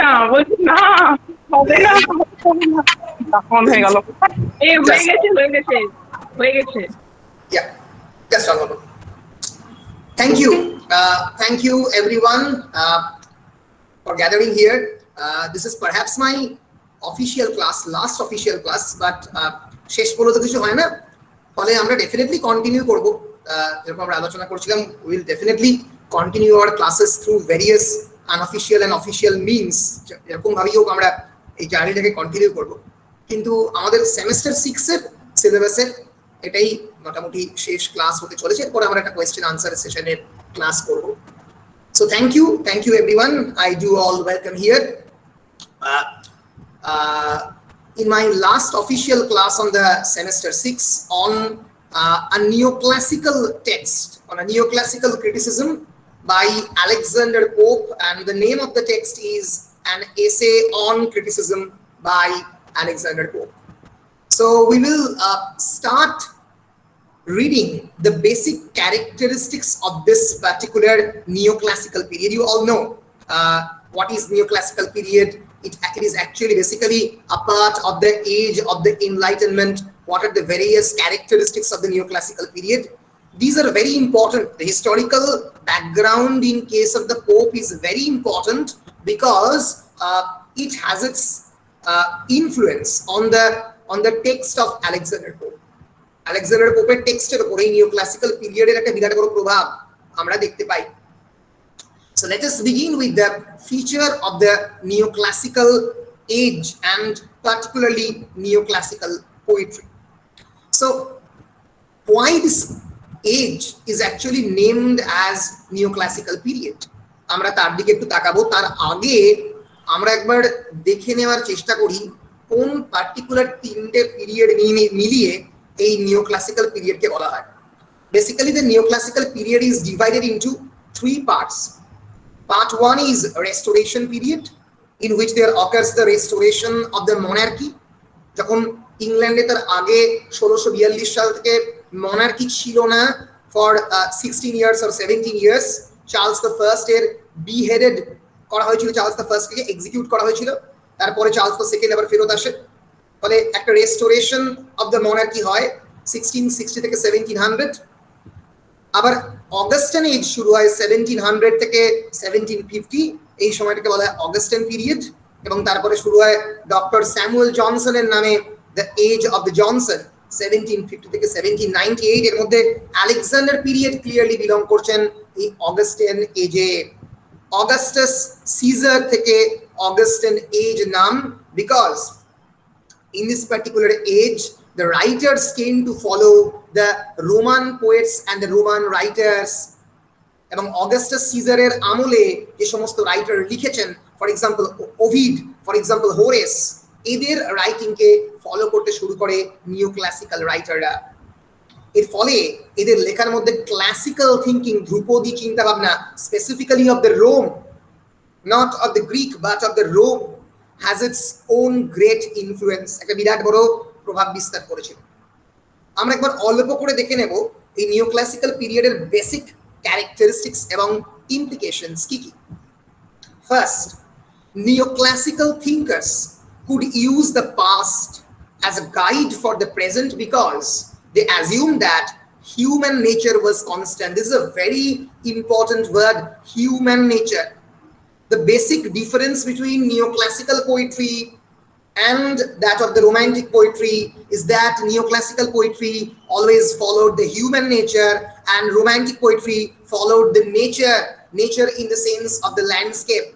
না বলছি না হবে না ফোন হয়ে গেল এই হয়ে গেছে yeah just one more thank you everyone for gathering here this is perhaps my official class last official class but শেষ বলে তো কিছু হয় না ফলে আমরা ডেফিনেটলি কন্টিনিউ করব যেরকম আমরা আলোচনা করছিলাম we will definitely continue our classes through various unofficial and official means এরকম ভাবেই হোক আমরা এই জার্নিটাকে কন্টিনিউ করব কিন্তু আমাদের সেমিস্টার 6 এর সিলেবাসের এটাই মোটামুটি শেষ ক্লাস হতে চলেছে এরপর আমরা একটা কোয়েশ্চেন আনসার সেশনের ক্লাস করব so thank you everyone I do all welcome here in my last official class on the semester 6 on a neoclassical text on a neoclassical criticism by Alexander Pope and the name of the text is an essay on criticism by Alexander Pope. So we will start reading the basic characteristics of this particular neoclassical period. You all know what is neoclassical period. It is actually basically a part of the age of the Enlightenment. What are the various characteristics of the neoclassical period? These are very important. The historical background in case of the Pope is very important because it has its influence on the text of Alexander Pope. Alexander Pope's text এর উপরে neoclassical period এর একটা বিরাট বড় প্রভাব আমরা দেখতে পাই. So let us begin with the feature of the neoclassical age and particularly neoclassical poetry. So why this age is actually named as neoclassical period? আমরা তার দিকে একটু তাকাবো তার আগে আমরা একবার দেখে নেওয়ার চেষ্টা করি কোন পার্টিকুলার তিনটে পিরিয়ড মিলিয়ে এই neoclassical period কে বলা হয়. Basically the neoclassical period is divided into three parts. Part 1 is restoration period in which there occurs the restoration of the monarchy. যখন ইংল্যান্ডে তার আগে 1642 সাল থেকে monarchy ছিল না for 16 years or 17 years Charles the first এর beheaded করা হয়েছিল Charles the first K execute করা হয়েছিল তারপরে চার্লস দ্য সেকেন্ড আবার ফেরত আসে ফলে একটা রেস্টোরেশন অফ দ্য মনার্কি হয় 1660 থেকে 1700 আবার অগাস্টান এজ শুরু হয় 1700 থেকে 1750 এই সময়টাকে বলা হয় অগাস্টান পিরিয়ড এবং তারপরে শুরু হয় ডক্টর স্যামুয়েল জনসনের নামে the age of the Johnson 1750 থেকে 1798 এর মধ্যে আলেকজান্ডার পিরিয়ড ক্লিয়ারলি বিলং করছেন এই অগাস্টান এজে অগাস্টাস সিজার থেকে অগাস্টান এজ নাম because in this particular age the writers came to follow the Roman poets and the Roman writers এবং Augustus সিজারের আমলে যে সমস্ত রাইটার লিখেছেন for example Ovid for example Horace এদের রাইটিং কে follow করতে শুরু করে নিওক্লাসিক্যাল রাইটাররা এর ফলে এদের লেখার মধ্যে ক্লাসিক্যাল থিংকিং ধ্রুপদী চিন্তা ভাবনা specifically of the Rome not of the Greek but of the Rome has its own great influence একটা বিরাট বড় প্রভাব বিস্তার করেছিল আমরা একবার অল্প করে দেখে নেব এই নিওক্লাসিক্যাল পিরিয়ডের বেসিক ক্যারেক্টারিস্টিক্স এবং ইমপ্লিকেশনস কি কি first neoclassical thinkers could use the past as a guide for the present because they assume that human nature was constant. This is a very important word, human nature. The basic difference between neoclassical poetry and that of the romantic poetry is that neoclassical poetry always followed the human nature and romantic poetry followed the nature in the sense of the landscape,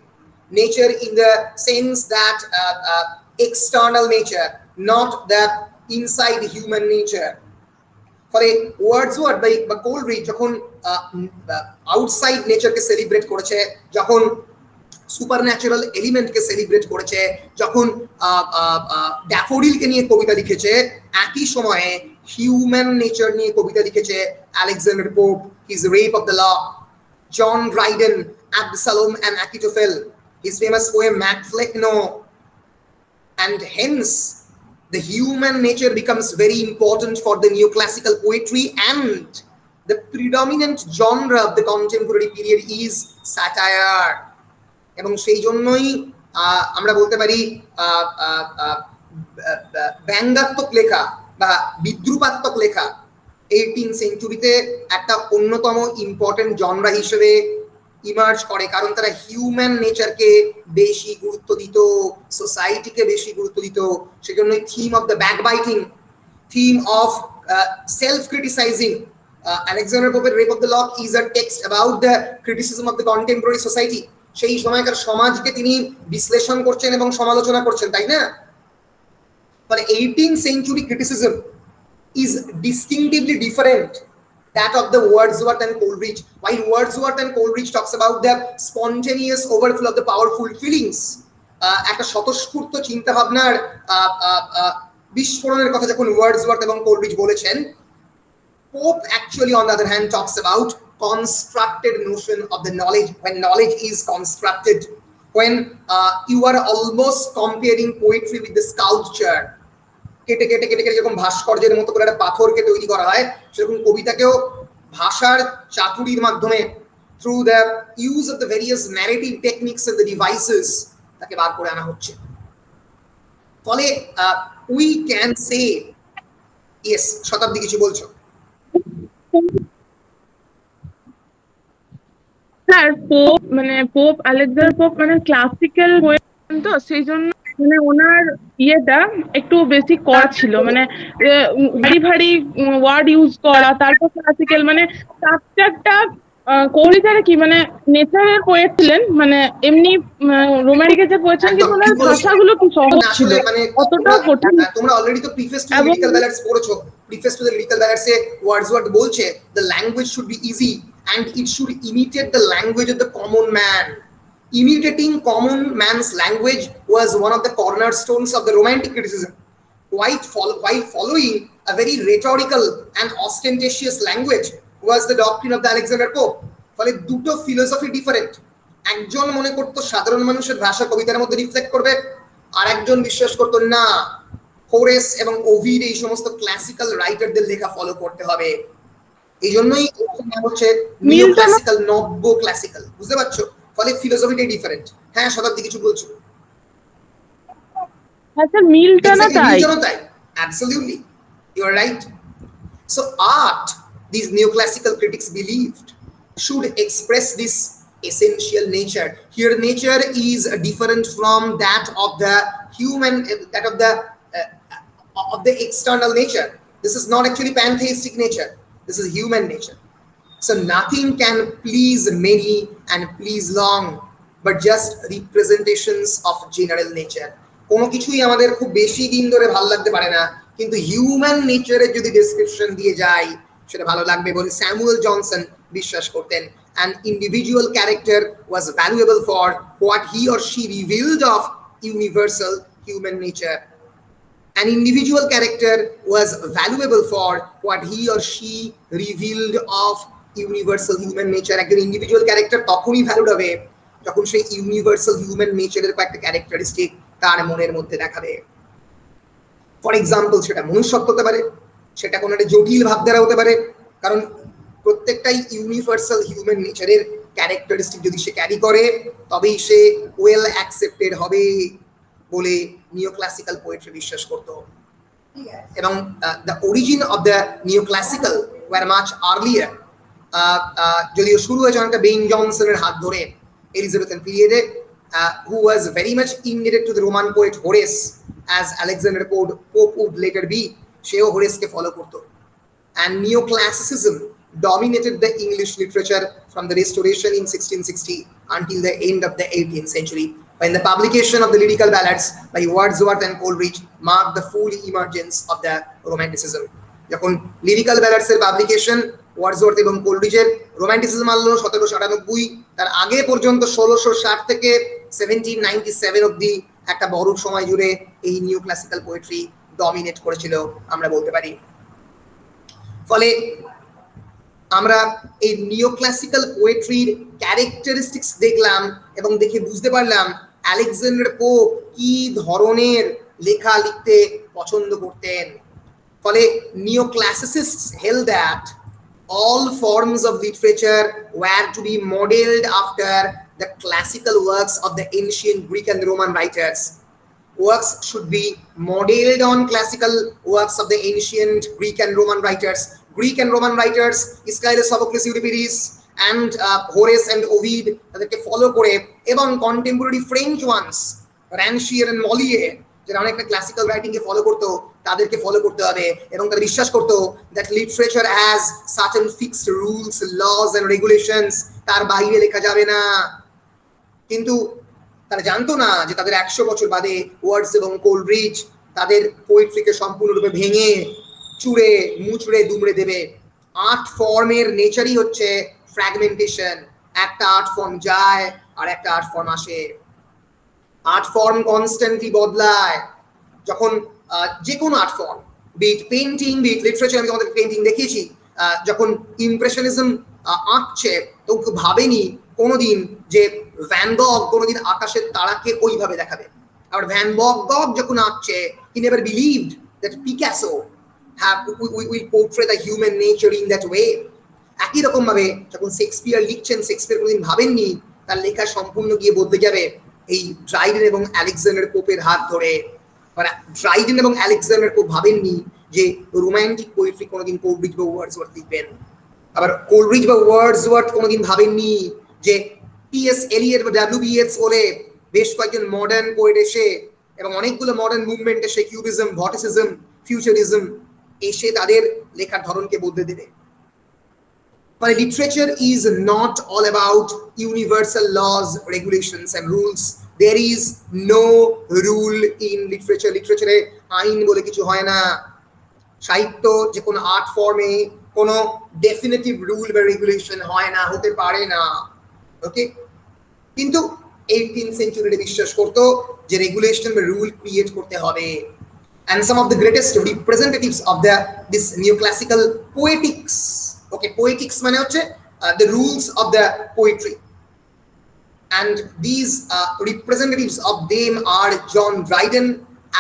nature in the sense that external nature, not the inside human nature. ফলে Wordsworth বা Coleridge যখন outside নেচারকে celebrate করেছে যখন সুপারন্যাচুরাল এলিমেন্টকে celebrate করেছে যখন ড্যাফোডিলকে নিয়ে কবিতা লিখেছে একই সময়ে হিউম্যান নেচার নিয়ে কবিতা লিখেছে Alexander Pope his rape of the lock John Dryden Absalom and Achitophel his famous poem Macfleckno and hence the human nature becomes very important for the neoclassical poetry and the predominant genre of the contemporary period is satire এবং সেই জন্যই আমরা বলতে পারি ব্যঙ্গাত্মক লেখা বা বিদ্রুপাত্মক লেখা 18th সেঞ্চুরিতে একটা অন্যতম ইম্পর্টেন্ট জনরা হিসেবে ইমার্জ করে, কারণ তারা হিউম্যান নেচারকে বেশি গুরুত্ব দিত, সোসাইটিকে বেশি গুরুত্ব দিত। সেজন্য theme of the backbiting, theme of self criticizing, Alexander পোপের rape of the lock is a text about the criticism of the contemporary society. সেই সময়কার সমাজকে তিনি বিশ্লেষণ করছেন এবং সমালোচনা করছেন, তাই না? ফলে 18th century criticism is distinctively different that of the Wordsworth and Coleridge. While Wordsworth and Coleridge talks about the spontaneous overflow of the powerful feelings, একটা স্বতঃস্ফূর্ত চিন্তা ভাবনার বিস্ফোরণের কথা যখন ওয়ার্ডসওয়ার্থ এবং কোলরিজ বলেছেন, Pope actually on the other hand talks about constructed notion of the knowledge, when knowledge is constructed, when you are almost comparing poetry with the sculpture. কেটে কেটে কেটে কেটে যেরকম ভাস্কর্যের মতো করে একটা পাথরকে তৈরি করা হয়, সেরকম কবিতাকেও ভাষার চাতুরির মাধ্যমে through the use of the various narrative techniques and the devices তাকে বার করে আনা হচ্ছে। ফলে উই ক্যান সে, ইয়েস শতাব্দী কিছু বলছো? স্যার পোপ মানে পোপ আলেকজান্ডার পোপ মানে ক্লাসিক্যাল তো সেই জন্য মানে ওনার ইয়েটা একটু বেশি করা ছিল, মানে ভারী ভারী ওয়ার্ড ইউজ করা, তারপর ক্লাসিক্যাল মানে স্ট্রাকচারটা কবিতাটা কি মানে নেচারের পোয়েট ছিলেন, মানে এমনি রোমান্টিকের যে পোয়েট ছিলেন কিন্তু ওনার ভাষাগুলো কি সহজ ছিল, অতটা কঠিন। তোমরা অলরেডি তো প্রিফেস টু লিরিক্যাল ব্যালাডস পড়েছো, প্রিফেস টু দ্য লিরিক্যাল ব্যালাডসে ওয়ার্ডসওয়ার্থ বলছে the language should be easy and it should imitate the language of the common man. Imitating common man's language was one of the cornerstones of the Romantic criticism, while following a very rhetorical and ostentatious language was the doctrine of the Alexander Pope. ফলে দুটো philosophy different. একজন মনে করতো সাধারণ মানুষের ভাষা কবিতার মধ্যে রিফ্লেক্ট করবে, আর একজন বিশ্বাস করতো না হোরেস এবং ওভিড এই সমস্ত ক্লাসিক্যাল রাইটারদের লেখা ফলো করতে হবে। এই জন্যই নাম হচ্ছে নিও ক্লাসিক্যাল, নব্য ক্লাসিক্যাল, বুঝতে পারছো? ফলে ফিলোসফিটাই ডিফারেন্ট। হ্যাঁ শতাব্দী কিছু বলছো? আচ্ছা মিলটা না তাই, absolutely you are right. So art, these neoclassical critics believed, should express this essential nature. Here nature is different from that of the human, that of the external nature. This is not actually pantheistic nature, this is human nature. So nothing can please many and please long, but just representations of general nature. কোনো কিছুই আমাদের খুব বেশি দিন ধরে ভালো লাগতে পারে না, কিন্তু হিউম্যান নেচারের যদি ডেসক্রিপশন দিয়ে যায় সেটা ভালো লাগবে বলে স্যামুয়েল জনসন বিশ্বাস করতেন। An individual character was valuable for what he or she revealed of universal human nature. An individual character was valuable for what he or she revealed of universal human nature. একজন individual character তখনই valued হবে যখন সেই universal human নেচারের কয়েকটা characteristic তার মনের মধ্যে দেখাবে। ফর এক্সাম্পল, সেটা মনুষ্যত্ব হতে পারে, সেটা কোনো একটা জটিল ভাবধারা হতে পারে, কারণ প্রত্যেকটাই ইউনিভার্সাল হিউম্যান নেচারের ক্যারেক্টারিস্টিক যদি সে ক্যারি করে তবেই সে ওয়েল অ্যাকসেপ্টেড হবে বলে নিওক্লাসিক্যাল পোয়েট্রি বিশ্বাস করতো। এবং the origin of the neoclassical were much earlier, যদিও শুরু হয়েছে অনেকটা বেন জনসনের হাত ধরে এলিজাবেথান পিরিয়ডে, who was very much indebted to the Roman poet Horace, as Alexander Pope would later be, সেও হোরেসকে ফলো করতো। And neoclassicism dominated the English literature from the Restoration in 1660 until the end of the 18th century, when the publication of the lyrical ballads by Wordsworth and Coleridge marked the full emergence of the Romanticism. যখন lyrical ব্যালাডস এর publication Wordsworth এবং কোলরিজের romanticism আনলো 1798, তার আগে পর্যন্ত 1660 থেকে 1797 অবধি একটা বড় সময় জুড়ে এই নিউ ক্লাসিক্যাল পোয়েট্রি ডমিনেট করেছিল আমরা বলতে পারি। ফলে আমরা এই নিও ক্লাসিক্যাল পোয়েট্রির ক্যারেক্টারিস্টিক্স দেখলাম এবং দেখে বুঝতে পারলাম আলেকজান্ডার পোপ কি ধরনের লেখা লিখতে পছন্দ করতেন। ফলে neoclassicists held that all forms of literature were to be modeled after the classical works of the ancient Greek and Roman writers. Works should be modeled on classical works of the ancient Greek and Roman writers. Greek and Roman writers, Aeschylus, Sophocles, Euripides, and Horace and Ovid, তাদেরকে follow করে, এবং contemporary French once, রানশিয়ার and মলিয়ে, যারা অনেকটা classical writing কে follow করতো, তাদেরকে follow করতে হবে, এবং তারা বিশ্বাস করতো that literature has certain fixed rules, laws and regulations, তার বাইরে লেখা যাবে না। কিন্তু তারা জানতো না যে তাদের 100 বছর বাদে ওয়ার্ডস এবং কোলরিজ তাদের পোয়েট্রিকে সম্পূর্ণরূপে ভেঙে চুড়ে মুচড়ে দুমড়ে দেবে। আর্ট ফর্মের নেচারই হচ্ছে ফ্র্যাগমেন্টেশন। একটা আর্ট ফর্ম যায় আর একটা আর্ট ফর্ম আসে। আর্ট ফর্ম কনস্ট্যান্টলি বদলায়। যখন যে কোনো art form, be it painting, be it literature, আমি তোমাদের পেইন্টিং দেখিয়েছি, যখন ইমপ্রেশনিজম আঁকছে তো ভাবেনি কোনোদিন যে ভ্যান গগ কোনোদিন আকাশের তারাকে ওইভাবে দেখাবে। আর ভ্যান গগ যখন আঁকছে, he never believed that Picasso will portray the human nature in that way. একই রকম ভাবে যখন শেক্সপিয়ার লিখছেন, শেক্সপিয়ার কোনোদিন ভাবেননি তার লেখা সম্পূর্ণ গিয়ে বদলে যাবে এই ড্রাইডেন এবং আলেকজান্ডার পোপের হাত ধরে। ড্রাইডেন এবং আলেকজান্ডার পোপ ভাবেননি যে রোমান্টিক পোয়েট্রি কোনোদিন কোলরিজ বা ওয়ার্ডসওয়ার্থ লিখবেন। আবার কোলরিজ বা ওয়ার্ডসওয়ার্থ কোনোদিন ভাবেননি যে টি.এস. এলিয়ট বা ডাব্লিউ.বি.ইয়েটস বলে বেশ কয়েকজন মডার্ন পোয়েট এসে এবং অনেকগুলো মডার্ন মুভমেন্ট এসে, কিউবিজম, ভটিসিজম, ফিউচারিজম এসে তাদের লেখার ধরনকে বদলে দেবে। মানে literature is not all about universal laws, regulations and rules. There is no rule in literature. লিটারেচারে আইন বলে কিছু হয় না। সাহিত্য যে কোনো আর্ট ফর্মে কোনো ডেফিনেটিভ রুল বা রেগুলেশন হয় না, হতে পারে না। ওকে, কিন্তু 18th সেঞ্চুরিতে বিশ্বাস করতো যে রেগুলেশন বা রুল ক্রিয়েট করতে হবে। And some of the greatest representatives of this neoclassical poetics, okay, poetics মানে হচ্ছে the rules of the poetry, and these representatives of them are John Dryden,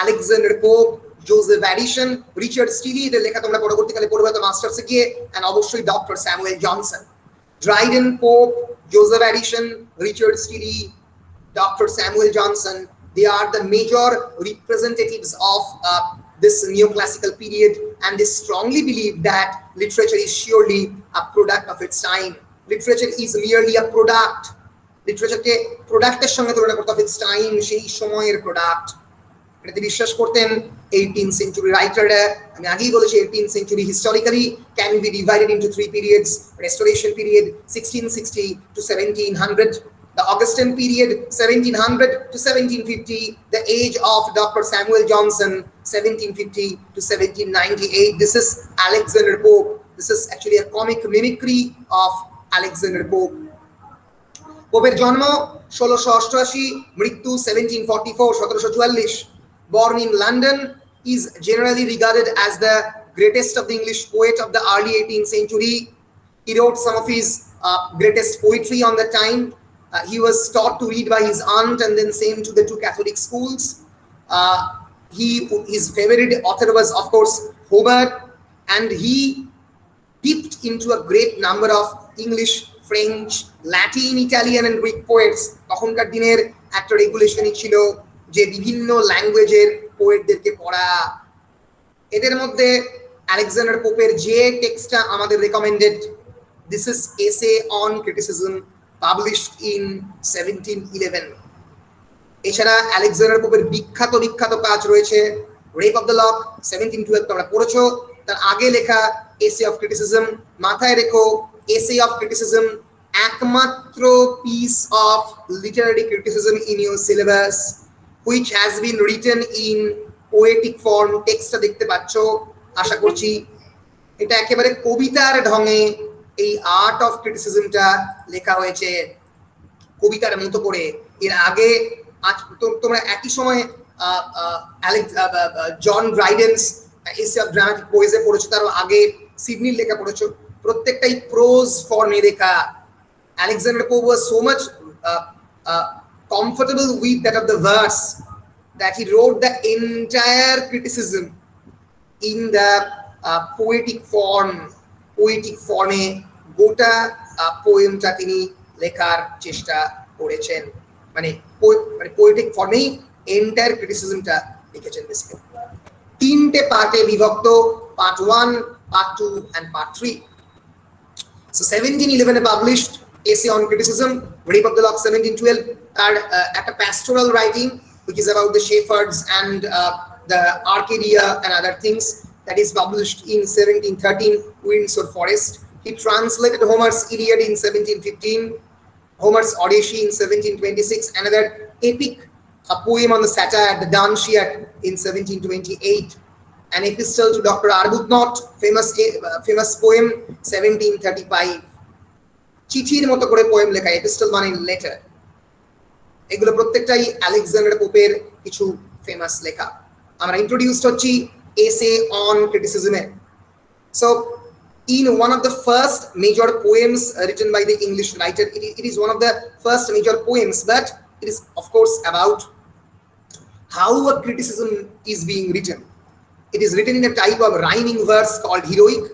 Alexander Pope, Joseph Addison, Richard Steele, এদের লেখা তোমরা পরবর্তীকালে পড়বে তো মাস্টার্সে গিয়ে, and অবশ্যই doctor Samuel Johnson. Dryden, Pope, Joseph Addison, Richard Steele, Dr. Samuel Johnson, they are the major representatives of this neoclassical period, and they strongly believe that literature is surely a product of its time. Literature is merely a product. Literature ke product er sange tulona korte of its time, সেই সময়ের product। এটাতে বিশ্বাস করতেন 18th century writer। আমি আগেই বলেছি 18th century historically can be divided into 3 periods: Restoration period 1660 to 1700, the Augustan period 1700 to 1750, the age of Dr. Samuel Johnson 1750 to 1798. This is Alexander Pope. This is actually a comic mimicry of Alexander Pope. পোপের জন্ম 1688, মৃত্যু 1744, 1744। Born in London, is generally regarded as the greatest of the English poet of the early 18th century. He wrote some of his greatest poetry on the time. He was taught to read by his aunt and then sent to the 2 Catholic schools. His favorite author was, of course, Homer, and he dipped into a great number of English, French, Latin, Italian and Greek poets. তখনকার দিনের একটা রেগুলেশনই ছিল যে বিভিন্ন ল্যাঙ্গুয়েজের পোয়েটদেরকে পড়া। এদের মধ্যে Alexander পোপের যে টেক্সটটা আমাদের রেকমেন্ডেড, দিস ইজ এসে অন ক্রিটিসিজম, published in 1711. এছাড়া আলেকজান্ডার পোপের বিখ্যাত বিখ্যাত কাজ রয়েছে রেপ অফ দ্য লক 1712, তোমরা পড়েছো। তার আগে লেখা এসে অফ ক্রিটিসিজম, মাথায় রেখো এসে অফ ক্রিটিসিজম একমাত্র piece of Literary criticism in your syllabus which has been written in poetic form। টেক্সটটা দেখতে পাচ্ছ আশা করছি। এটা একেবারে কবিতার ঢঙে এই আর্ট অফ ক্রিটিসিজমটা লেখা হয়েছে কবিতার মতো করে। এর আগে তোমরা একই সময় জন ড্রাইডেন্স এসে অফ ড্রামাটিক পোয়েজে পড়েছো, তার আগে সিডনির লেখা পড়েছো, প্রত্যেকটাই প্রোজ ফর্মে লেখা। Alexander Pope was so much comfortable with that of the verse that he wrote the entire criticism in the poetic form। Poetic ফর্মে গোটা পোয়েমটা তিনি লেখার চেষ্টা করেছেন, মানে পোয়েটিক ফর্মেই এন্টায়ার ক্রিটিসিজমটা লিখেছেন বেসিক্যালি। তিনটে পার্টে বিভক্ত, part 1, part 2 and part 3. So 1711 published essay on criticism, Rape of the Lock 1712, at a pastoral writing which is about the shepherds and the Arcadia and other things, that is published in 1713, Windsor Forest. He translated Homer's Iliad in 1715, Homer's Odyssey in 1726, another epic, a poem on the satire, the Danciad, in 1728, an epistle to Dr. Arbuthnot, famous poem, 1735. চিঠির মতো করে poem লেখা, epistle মানে letter, এগুলো প্রত্যেকটাই Alexander পোপের কিছু famous লেখা। আমরা ইন্ট্রোডিউসড হচ্ছি এসে অন ক্রিটিসিজমে। So in one of the first major poems written by the English writer, it is one of the first major poems, but it is of course about how a criticism is being written. It is written in a type of rhyming verse called heroic.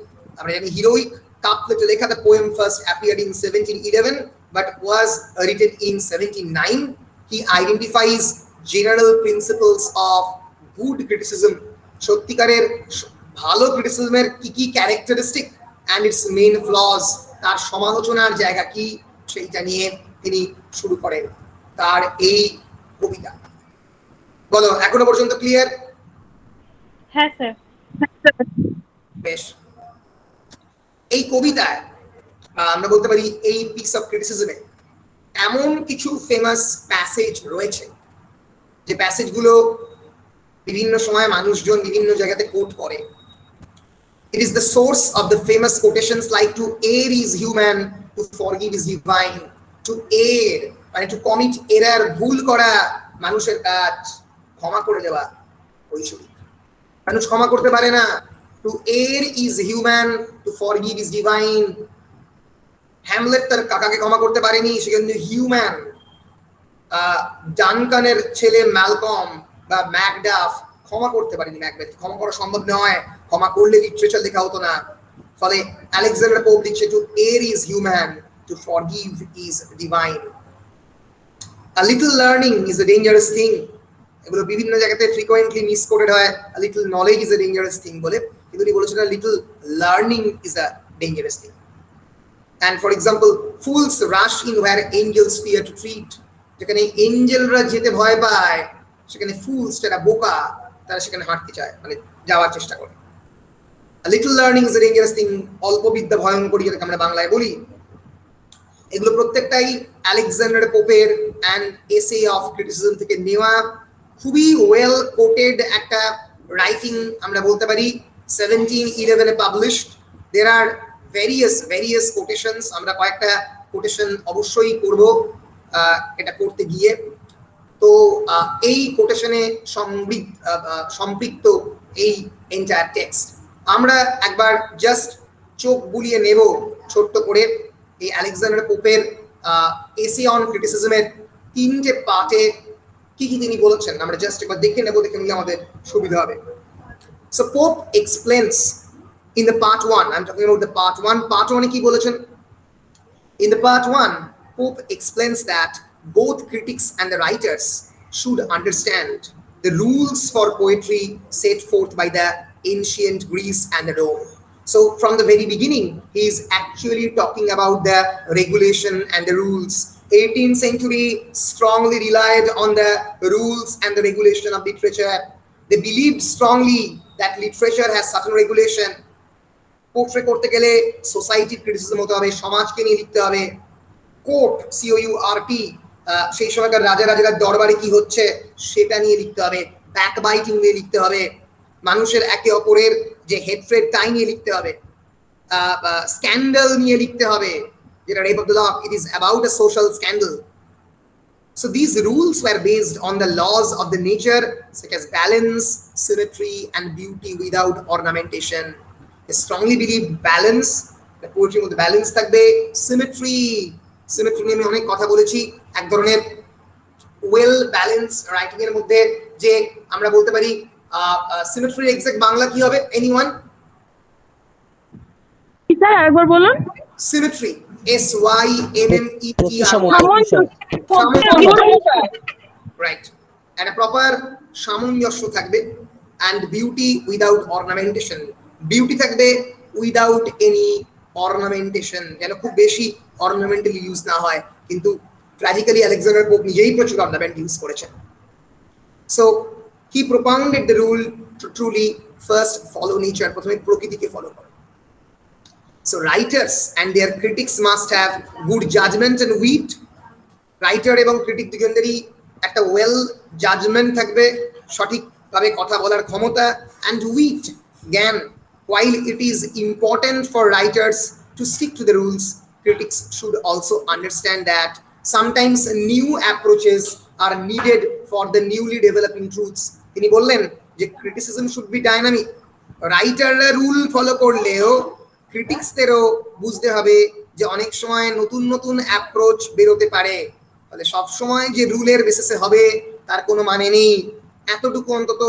Heroic couplet lekha, the poem first appeared in 1711 but was written in 1709. He identifies general principles of good criticism, সত্যিকারের ভালো ক্রিটিসিজমের কি কি characteristic and its main flaws, তার সমালোচনার জায়গা কি, সেইটা নিয়ে তিনি শুরু করেন তার এই কবিতা। বলো, এখনো পর্যন্ত ক্লিয়ার? হ্যাঁ স্যার। বেশ, এই কবিতায় আমরা বলতে পারি এই পিস অফ ক্রিটিসিজমে এমন কিছু ফেমাস প্যাসেজ রয়েছে যে প্যাসেজগুলো বিভিন্ন সময় মানুষজন বিভিন্ন জায়গাতে কোট করে। It is the source of the famous quotations like to err is human, to forgive is divine. To err মানে to commit error, ভুল করা মানুষের কাজ, ক্ষমা করে দেওয়া ঐশ্বরিক। মানুষ ক্ষমা করতে পারে না। To err is human, to forgive is divine. Hamlet তার কাকাকে ক্ষমা করতে পারেনি, সে কিন্তু হিউম্যান। ডানকানের ছেলে ম্যালকম বা ম্যাকডাফ ক্ষমা করতে পারেনি ম্যাকবেথ, ক্ষমা করা সম্ভব নয়, ক্ষমা করলে লিটারেচার লেখা হতো না। ফলে আলেকজান্ডার পোপ লিখছে টু এর is human, two forgive is divine. A little learning is a dangerous thing, এগুলো বিভিন্ন জায়গাতে ফ্রিকোয়েন্টলি মিসকোটেড হয়। A little knowledge is a dangerous thing বলে, কিন্তু উনি বলেছেন a little learning is a dangerous thing. And for example, fools rush in where angels fear to tread. যেখানে এঞ্জেলরা যেতে ভয় পায় সেখানে ফুলস, যারা বোকা, তারা সেখানে হাঁটতে চায়, মানে যাওয়ার চেষ্টা করে। Little learning is a dangerous thing, অল্প বিদ্যা ভয়ঙ্কর, যেটাকে আমরা বাংলায় বলি। এগুলো প্রত্যেকটাই আলেকজান্ডার পোপের অ্যান্ড এসে অফ ক্রিটিসিজম থেকে নেওয়া, খুবই ওয়েল কোটেড একটা রাইটিং আমরা বলতে পারি। 1711 পাবলিশড। দেয়ার আর various quotations, আমরা কয়েকটা কোটেশন অবশ্যই করব এটা করতে গিয়ে। তো এই কোটেশনে সম্পৃক্ত এই এন্টায়ার টেক্সট আমরা একবার জাস্ট চোখ বুলিয়ে নেব ছোট্ট করে এই আলেকজান্ডার পোপের এসে অন ক্রিটিসিজমের তিনটে পার্টে কি কি তিনি বলেছেন, আমরা জাস্ট একবার দেখে নেব, দেখে নিলে আমাদের সুবিধা হবে। So pope explains in the part 1, I'm talking about the part 1. Part 1 কি বলেছেন? In the part 1, Pope explains that both critics and the writers should understand the rules for poetry set forth by the ancient Greece and Rome. So from the very beginning, he is actually talking about the regulation and the rules. 18th century strongly relied on the rules and the regulation of literature. They believed strongly that literature has certain regulation. Portray করতে গেলে সোসাইটির criticism হতে হবে, সমাজকে নিয়ে লিখতে হবে। Court, COURT, সেই সময়কার রাজারা দরবারে কি হচ্ছে সেটা নিয়ে লিখতে হবে। ব্যাকবাইটিং নিয়ে লিখতে হবে, মানুষের একে অপরের যে হেট্রেড তাই নিয়ে লিখতে হবে। স্ক্যান্ডাল নিয়ে লিখতে হবে, যেটা rape of the lock, it is about a social scandal. So these rules were based on the laws of the nature such as balance, symmetry and beauty without ornamentation. I strongly believe balance, the poetry মধ্যে balance থাকবে, symmetry নিয়ে আমি অনেক কথা বলেছি। এক ধরনের well balance writing এর মধ্যে যে আমরা বলতে পারি সিমেট্রির এক্সাক্ট বাংলা কি হবে? এনিওয়ান? স্যার একবার বলুন। Symmetry right, and a proper সামঞ্জস্য থাকবে, and beauty without ornamentation, beauty থাকবে without any ornamentation, যেন খুব বেশি ornamentally ইউজ না হয়, কিন্তু ট্র্যাজিক্যালি আলেকজান্ডার পোপ নিজেই প্রচুর অর্নামেন্ট ইউজ করেছেন। So he propounded the rule to truly first follow nature, প্রথমে প্রকৃতিকে ফলো করো। So writers and their critics must have good judgment and wit, writer এবং critic দুজনেরই একটা ওয়েল জাজমেন্ট থাকবে, সঠিকভাবে কথা বলার ক্ষমতা, and wit, জ্ঞান। While it is important for writers to stick to the rules, critics should also understand that sometimes new approaches are needed for the newly developing truths. তিনি বললেন যে criticism should be dynamic, রাইটাররা rule follow করলেও ক্রিটিক্সদেরও বুঝতে হবে যে অনেক সময় নতুন নতুন অ্যাপ্রোচ বেরোতে পারে, তাহলে সব সময় যে রুলের বেসিসে হবে তার কোনো মানে নেই। এতটুকু অন্তত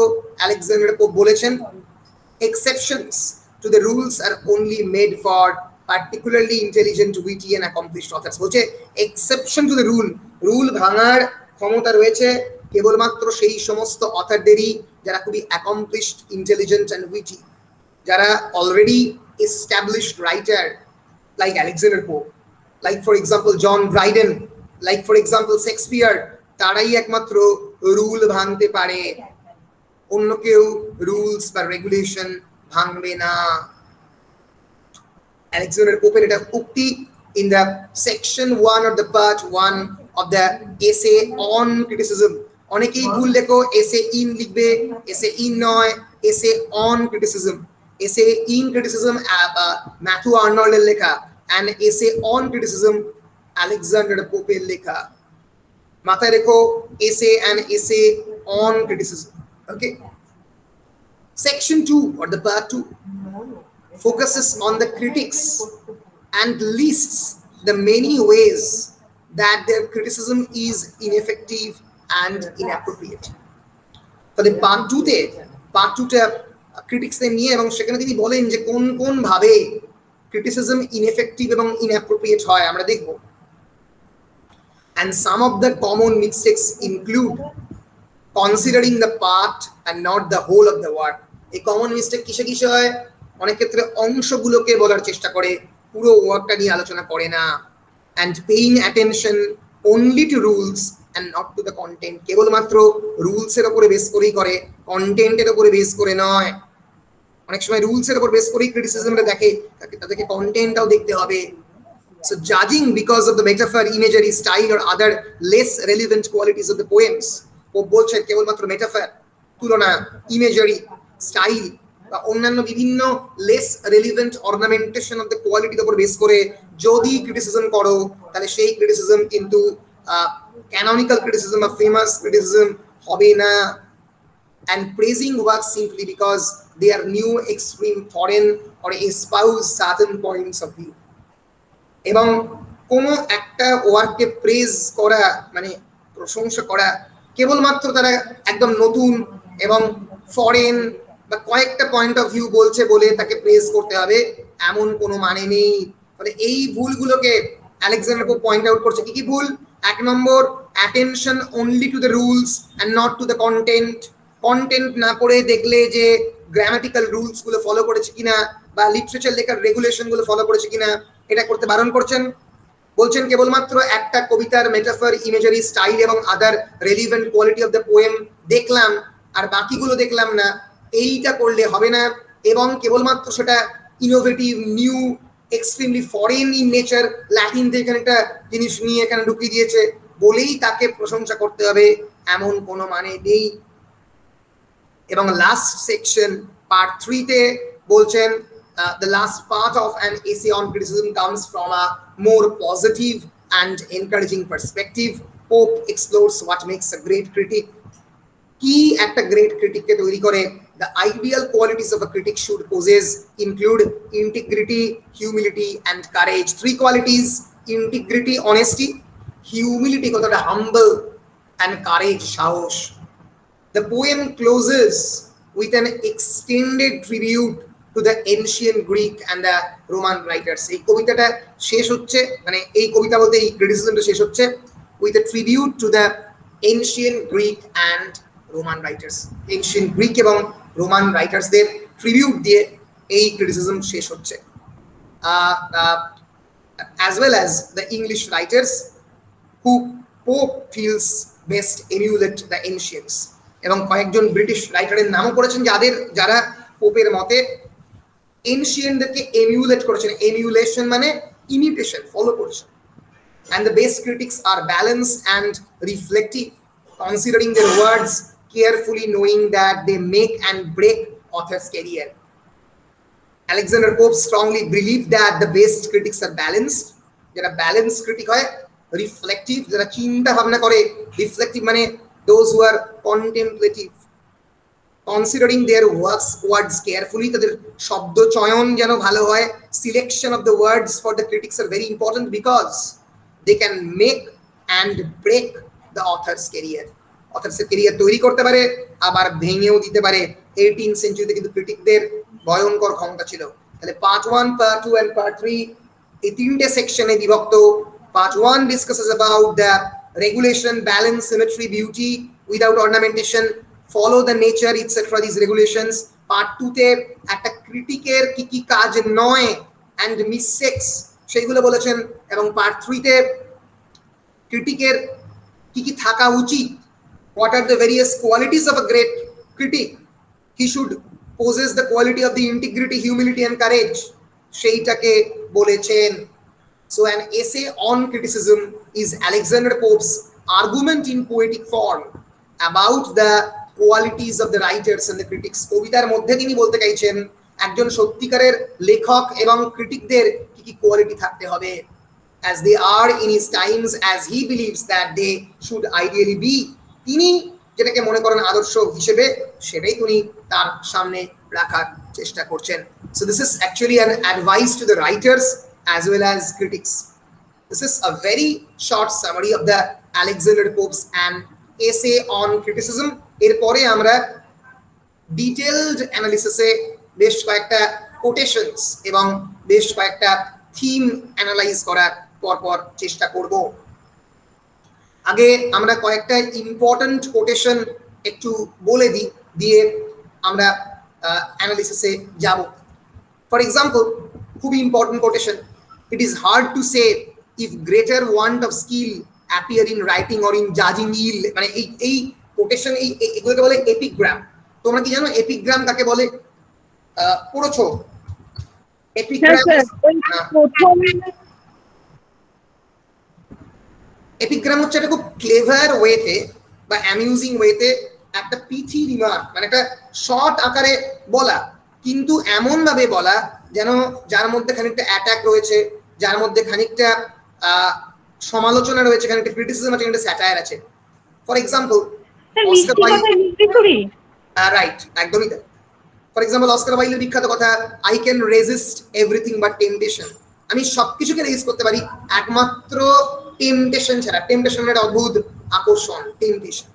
আলেকজান্ডার পোপ বলেছেন, exceptions to the rules are only made for particularly intelligent, witty and accomplished authors। বলছে exception to the rule, rule ভাঙার ক্ষমতা রয়েছে কেবলমাত্র সেই সমস্ত অথারদেরই যারা খুবই accomplished, intelligent and witty, যারা already established writer like Alexander Pope, like for example John Dryden, like for example Shakespeare, তারাই একমাত্র রুল ভাঙতে পারে, অন্য কেউ রুলস বা রেগুলেশন ভাঙবে না। Alexander Pope এটা উক্তি in the section 1 or the part 1 of the essay on criticism। অনেকেই ভুল লেখো, essay in লিখবে, essay in নয়, essay on criticism। essay in criticism Matthew আর্নল্ডের লেখা, and essay on criticism Alexander পোপের লেখা। মাথায় রেখো essay and essay on criticism, okay? Section 2 or the part 2 focuses on the critics and lists the many ways that their criticism is ineffective and inappropriate। তাহলে part 2 টা ক্রিটিক্সদের নিয়ে, এবং সেখানে তিনি বলেন যে কোন কোন ভাবে ক্রিটিসিজম ইনএফেক্টিভ এবং ইনঅ্যাপ্রোপ্রিয়েট হয় আমরা দেখব। And some of the common mistakes include considering the part and not the whole of the work। এই কমন মিস্টেক কিসে কিসে হয়? অনেক ক্ষেত্রে অংশগুলোকে বলার চেষ্টা করে, পুরো ওয়ার্কটা নিয়ে আলোচনা করে না। and paying attention only to rules and not to the content, কেবলমাত্র রুলস এর উপরে বেস করেই করে, কন্টেন্টের উপরে বেস করে নয়। অনেক সময় রুলস এর উপর বেস করেই ক্রিটিসিজমটা দেখে, তাদেরকে কন্টেন্টটাও দেখতে হবে। So judging because of the metaphor, imagery, style or other less relevant qualities of the poems, ও বলছে কেবলমাত্র মেটাফর, তুলনা, ইমেজারি, স্টাইল বা অন্যান্য বিভিন্ন less relevant ornamentation of the কোয়ালিটির উপর বেস করে যদি ক্রিটিসিজম করো, তাহলে সেই ক্রিটিসিজম কিন্তু ক্যানোনিক্যাল ক্রিটিসিজম বা ফেমাস ক্রিটিসিজম হবে না। And praising works simply because they are new, extreme, foreign or espouse certain points of view। এবং কোনো একটা ওয়ার্ককে প্রেজ করা মানে প্রশংসা করা কেবলমাত্র তারা একদম নতুন এবং ফরেন বা কয়েকটা পয়েন্ট অফ ভিউ বলছে বলে তাকে প্রেজ করতে হবে এমন কোনো মানে নেই। ফলে এই ভুলগুলোকে আলেকজান্ডার পোপ পয়েন্ট আউট করছে। কি কি ভুল? 1 নম্বর, attention only to the rules and not to the content. Content না পড়ে দেখলে যে গ্রামাটিক্যাল রুলস গুলো ফলো করেছে কিনা বা লিটারেচার লেখার রেগুলেশন গুলো ফলো করেছে কিনা এটা করতে বারণ করছেন। বলছেন কেবলমাত্র একটা কবিতার মেটাফর, ইমেজারি, স্টাইল এবং other relevant quality of the poem দেখলাম আর বাকিগুলো দেখলাম না, এইটা করলে হবে না। এবং কেবলমাত্র সেটা innovative, new, extremely foreign in nature, Latin থেকে এখানে একটা জিনিস নিয়ে এখানে ঢুকিয়ে দিয়েছে বলেই তাকে প্রশংসা করতে হবে এমন কোনো মানে নেই। এবং লাস্ট সেকশন পার্ট 3 তে বলছেন the last part of an essay on criticism comes from a more positive and encouraging perspective. Pope explores what makes a great critic. কি একটা গ্রেট ক্রিটিককে তৈরি করে? The ideal qualities of a critic should possess include integrity, humility and courage। 3 qualities: integrity, honesty; humility, কতটা humble; and courage, সাহস। The poem closes with an extended tribute to the ancient Greek and the Roman writers. এই কবিতাটা শেষ হচ্ছে, মানে এই কবিতা বলতে এই ক্রিটিসিজমটা শেষ হচ্ছে with a tribute to the ancient Greek and Roman writers. Ancient Greek এবং Roman writers দের tribute দিয়ে এই criticism শেষ হচ্ছে. As well as the English writers who Pope feels best emulate the ancients. এবং কয়েকজন ব্রিটিশ রাইটারের নামও করেছেন যারা পোপের মতে এনশিয়েন্টদেরকে এমিউলেট করেছেন। এমিউলেশন মানে ইমিটেশন, ফলো করেছেন। And the best critics are balanced and reflective, considering their words carefully, knowing that they make and break author's career. Alexander Pope strongly believed that the best critics are balanced. যারা balanced critic হয়, reflective, যারা চিন্তা ভাবনা করে, reflective মানে those who are contemplative, considering their words carefully, তাদের শব্দ চয়ন যেন ভালো হয়। Selection of the words for the critics are very important because they can make and break the author's career. Author's career তৈরি করতে পারে, আবার ভেঙেও দিতে পারে। 18th century কিন্তু ক্রিটিকদের ভয়ঙ্কর ক্ষমতা ছিল। তাহলে পার্ট 1, পার্ট 2 and পার্ট 3 এই তিনটে সেকশনে বিভক্ত। Part 1 discusses about the regulation, balance, symmetry, beauty without ornamentation, follow the nature etc. these regulations. Part 2 তে একটা ক্রিটিকের কি কি কাজ নয় and mistakes সেইগুলো বলেছেন, এবং পার্ট 3 তে ক্রিটিকের কি কি থাকা উচিত, what are the various qualities of a great critic. He should possess the quality of the integrity, humility and courage, সেইটাকে বলেছেন। So an essay on criticism is Alexander Pope's argument in poetic form about the qualities of the writers and the critics. কবিতার মধ্যে তিনি বলতে চাইছেন একজন সত্যিকারের লেখক এবং ক্রিটিকদের কি কি কোয়ালিটি থাকতে হবে, as they are in his times, as he believes that they should ideally be. তিনি যেটাকে মনে করেন আদর্শ হিসেবে সেটাই তিনি তার সামনে রাখার চেষ্টা করছেন। So this is actually an advice to the writers as well as critics. This is a very short summary of the Alexander Pope's an essay on criticism. এরপরে আমরা ডিটেইলড অ্যানালিসিসে বেশ কয়েকটা কোটেশনস এবং বেশ কয়েকটা থিম অ্যানালাইজ করার পরপর চেষ্টা করব। আগে আমরা কয়েকটা ইম্পর্টেন্ট কোটেশন একটু বলে দিই, দিয়ে আমরা অ্যানালিসিসে যাব। ফর এক্সাম্পল, খুবই important quotation, it is hard to say if greater want of skill appear in writing or in জাজিং ইল। মানে এই কোটেশন এগুলোকে বলে এপিগ্রাম। তোমরা কি জানো এপিগ্রাম কাকে বলে? পড়েছো এপিগ্রাম? এপিগ্রাম হচ্ছে একটা খুব ক্লেভার ওয়েতে বা অ্যামিউজিং ওয়েতে একটা পিথি রিমার্ক, মানে একটা শর্ট আকারে বলা, কিন্তু এমন ভাবে বলা যেন যার মধ্যে খানিকটা অ্যাটাক রয়েছে, যার মধ্যে খানিকটা সমালোচনা রয়েছে, খানিকটা ক্রিটিসিজম আছে, খানিকটা স্যাটায়ার আছে। ফর এক্সাম্পল, রাইট, একদমই তাই। ফর এক্সাম্পল, অস্কার ওয়াইল্ডের বিখ্যাত কথা, I can resist everything but temptation. আমি সবকিছুকে রেজিস্ট করতে পারি একমাত্র টেম্পটেশন ছাড়া। টেম্পটেশন একটা অদ্ভুত আকর্ষণ, টেম্পটেশন।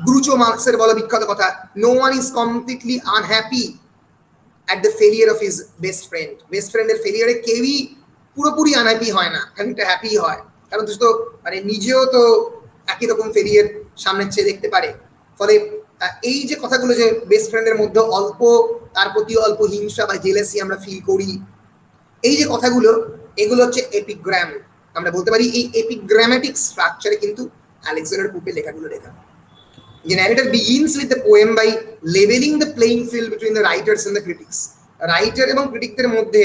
গ্রুচো মার্কসের বলা বিখ্যাত কথা, no one is completely unhappy at the failure of his best friend. Best ফ্রেন্ডের ফেলিয়ারে কেউই পুরোপুরি আনহ্যাপি হয় না, খানিকটা হ্যাপি হয়, কারণ তো মানে নিজেও তো একই রকম ফেলিয়ার সামনে চেয়ে দেখতে পারে। ফলে এই যে কথাগুলো যে বেস্ট ফ্রেন্ডের মধ্যে অল্প তার প্রতি অল্প হিংসা বা জেলাসি আমরা ফিল করি, এই যে কথাগুলো, এগুলো হচ্ছে এপিগ্রাম। আমরা বলতে পারি এই এপিগ্রামেটিক স্ট্রাকচারে কিন্তু আলেকজান্ডার পোপের লেখাগুলো লেখা। The narrator begins with the poem by leveling the playing field between the writers and the critics. Writer এবং ক্রিটিকদের মধ্যে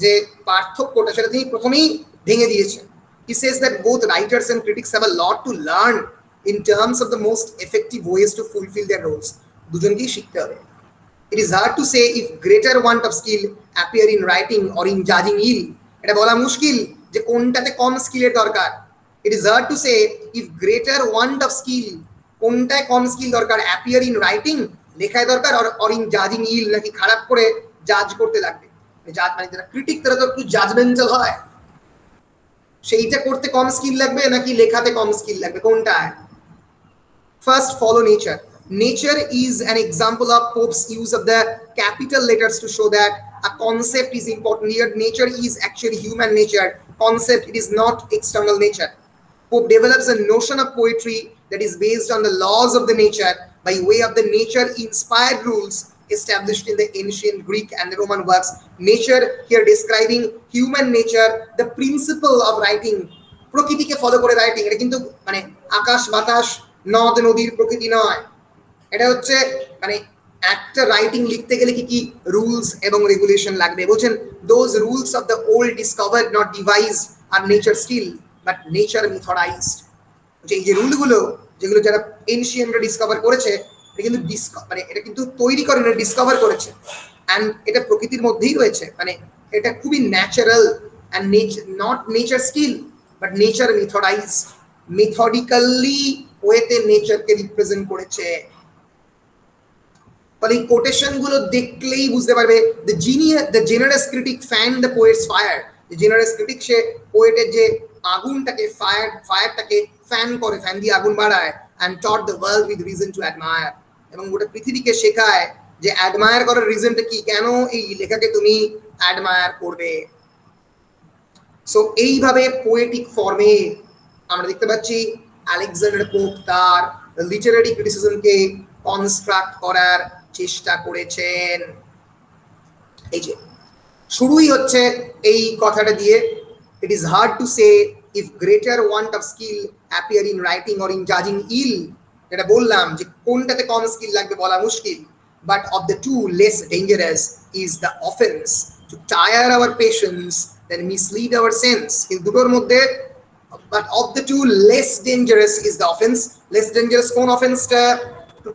যে পার্থক্যটা সেটা তিনি প্রথমেই ভেঙে দিয়েছেন। He says that both writers and critics have a lot to learn in terms of the most effective ways to fulfill their roles. দুজনকেই শিখতে হবে। It is hard to say if greater want of skill appear in writing or in judging ill. এটা বলা মুশকিল যে কোনটাতে কম স্কিলের দরকার। It is hard to say if greater want of skill, কোনটায় কম স্কিল দরকার, অ্যাপিয়ার ইন রাইটিং, লেখায় দরকার, অর ইন জাজিং ইল, নাকি খারাপ করে জাজ করতে লাগবে। মানে যারা ক্রিটিক তারা তো একটু জাজমেন্টাল হয়, সেইটা করতে কম স্কিল লাগবে নাকি লেখাতে কম স্কিল লাগবে, কোনটা? First, follow nature. Nature is an example of Pope's use of the capital letters to show that a concept is important. Here, nature is actually human nature. Concept, it is not external nature. Pope develops a notion of poetry that is based on the laws of the nature by way of the nature-inspired rules established in the ancient Greek and the Roman works. Nature here describing human nature, the principle of writing. প্রকৃতিকে follow করে writing, এটা কিন্তু মানে আকাশ বাতাস নদ নদীর প্রকৃতি নয়, এটা হচ্ছে মানে একটা রাইটিং লিখতে গেলে কি কি রুলস এবং রেগুলেশন লাগবে বলছেন, those rules of the old discovered not devised are nature still but nature methodized. এই যে রুলগুলো যেগুলো যারা এনশিয়েন্টরা ডিসকভার করেছে, এটা কিন্তু মানে এটা কিন্তু তৈরি করে না, ডিসকভার করেছে, অ্যান্ড এটা প্রকৃতির মধ্যেই রয়েছে, মানে এটা খুবই natural and not nature skill but nature methodized, methodically ওয়েতে নেচারকে রিপ্রেজেন্ট করেছে। ফলে কোটেশন গুলো দেখলেই বুঝতে পারবে the generous critic fan the poets fire. যে জেনারাস ক্রিটিক সে পোয়েটের যে আগুনটাকে ফায়ারটাকে ফ্যান করে, ফ্যান দিয়ে আগুন বাড়ায়, and taught the world with reason to admire, এবং গোটা পৃথিবীকে শেখায় যে অ্যাডমায়ার করার রিজনটা কি, কেন এই লেখাকে তুমি অ্যাডমায়ার করবে। সো এইভাবে পোয়েটিক ফর্মে আমরা দেখতে পাচ্ছি আলেকজান্ডার পোপ তার লিটারারি ক্রিটিসিজমকে কনস্ট্রাক্ট করার চেষ্টা করেছেন। এই যে শুরুই হচ্ছে এই কথাটা দিয়ে, it is hard to say if greater want of skill appear in writing or in judging ill, যেটা বললাম যে কোনটাতে কম স্কিল লাগবে বলা মুশকিল, but of the two less dangerous is the offense to tire our patience than mislead our sense। এই দুটোর মধ্যে but of the two less dangerous is the offense, less dangerous কোন অফেন্সটা, to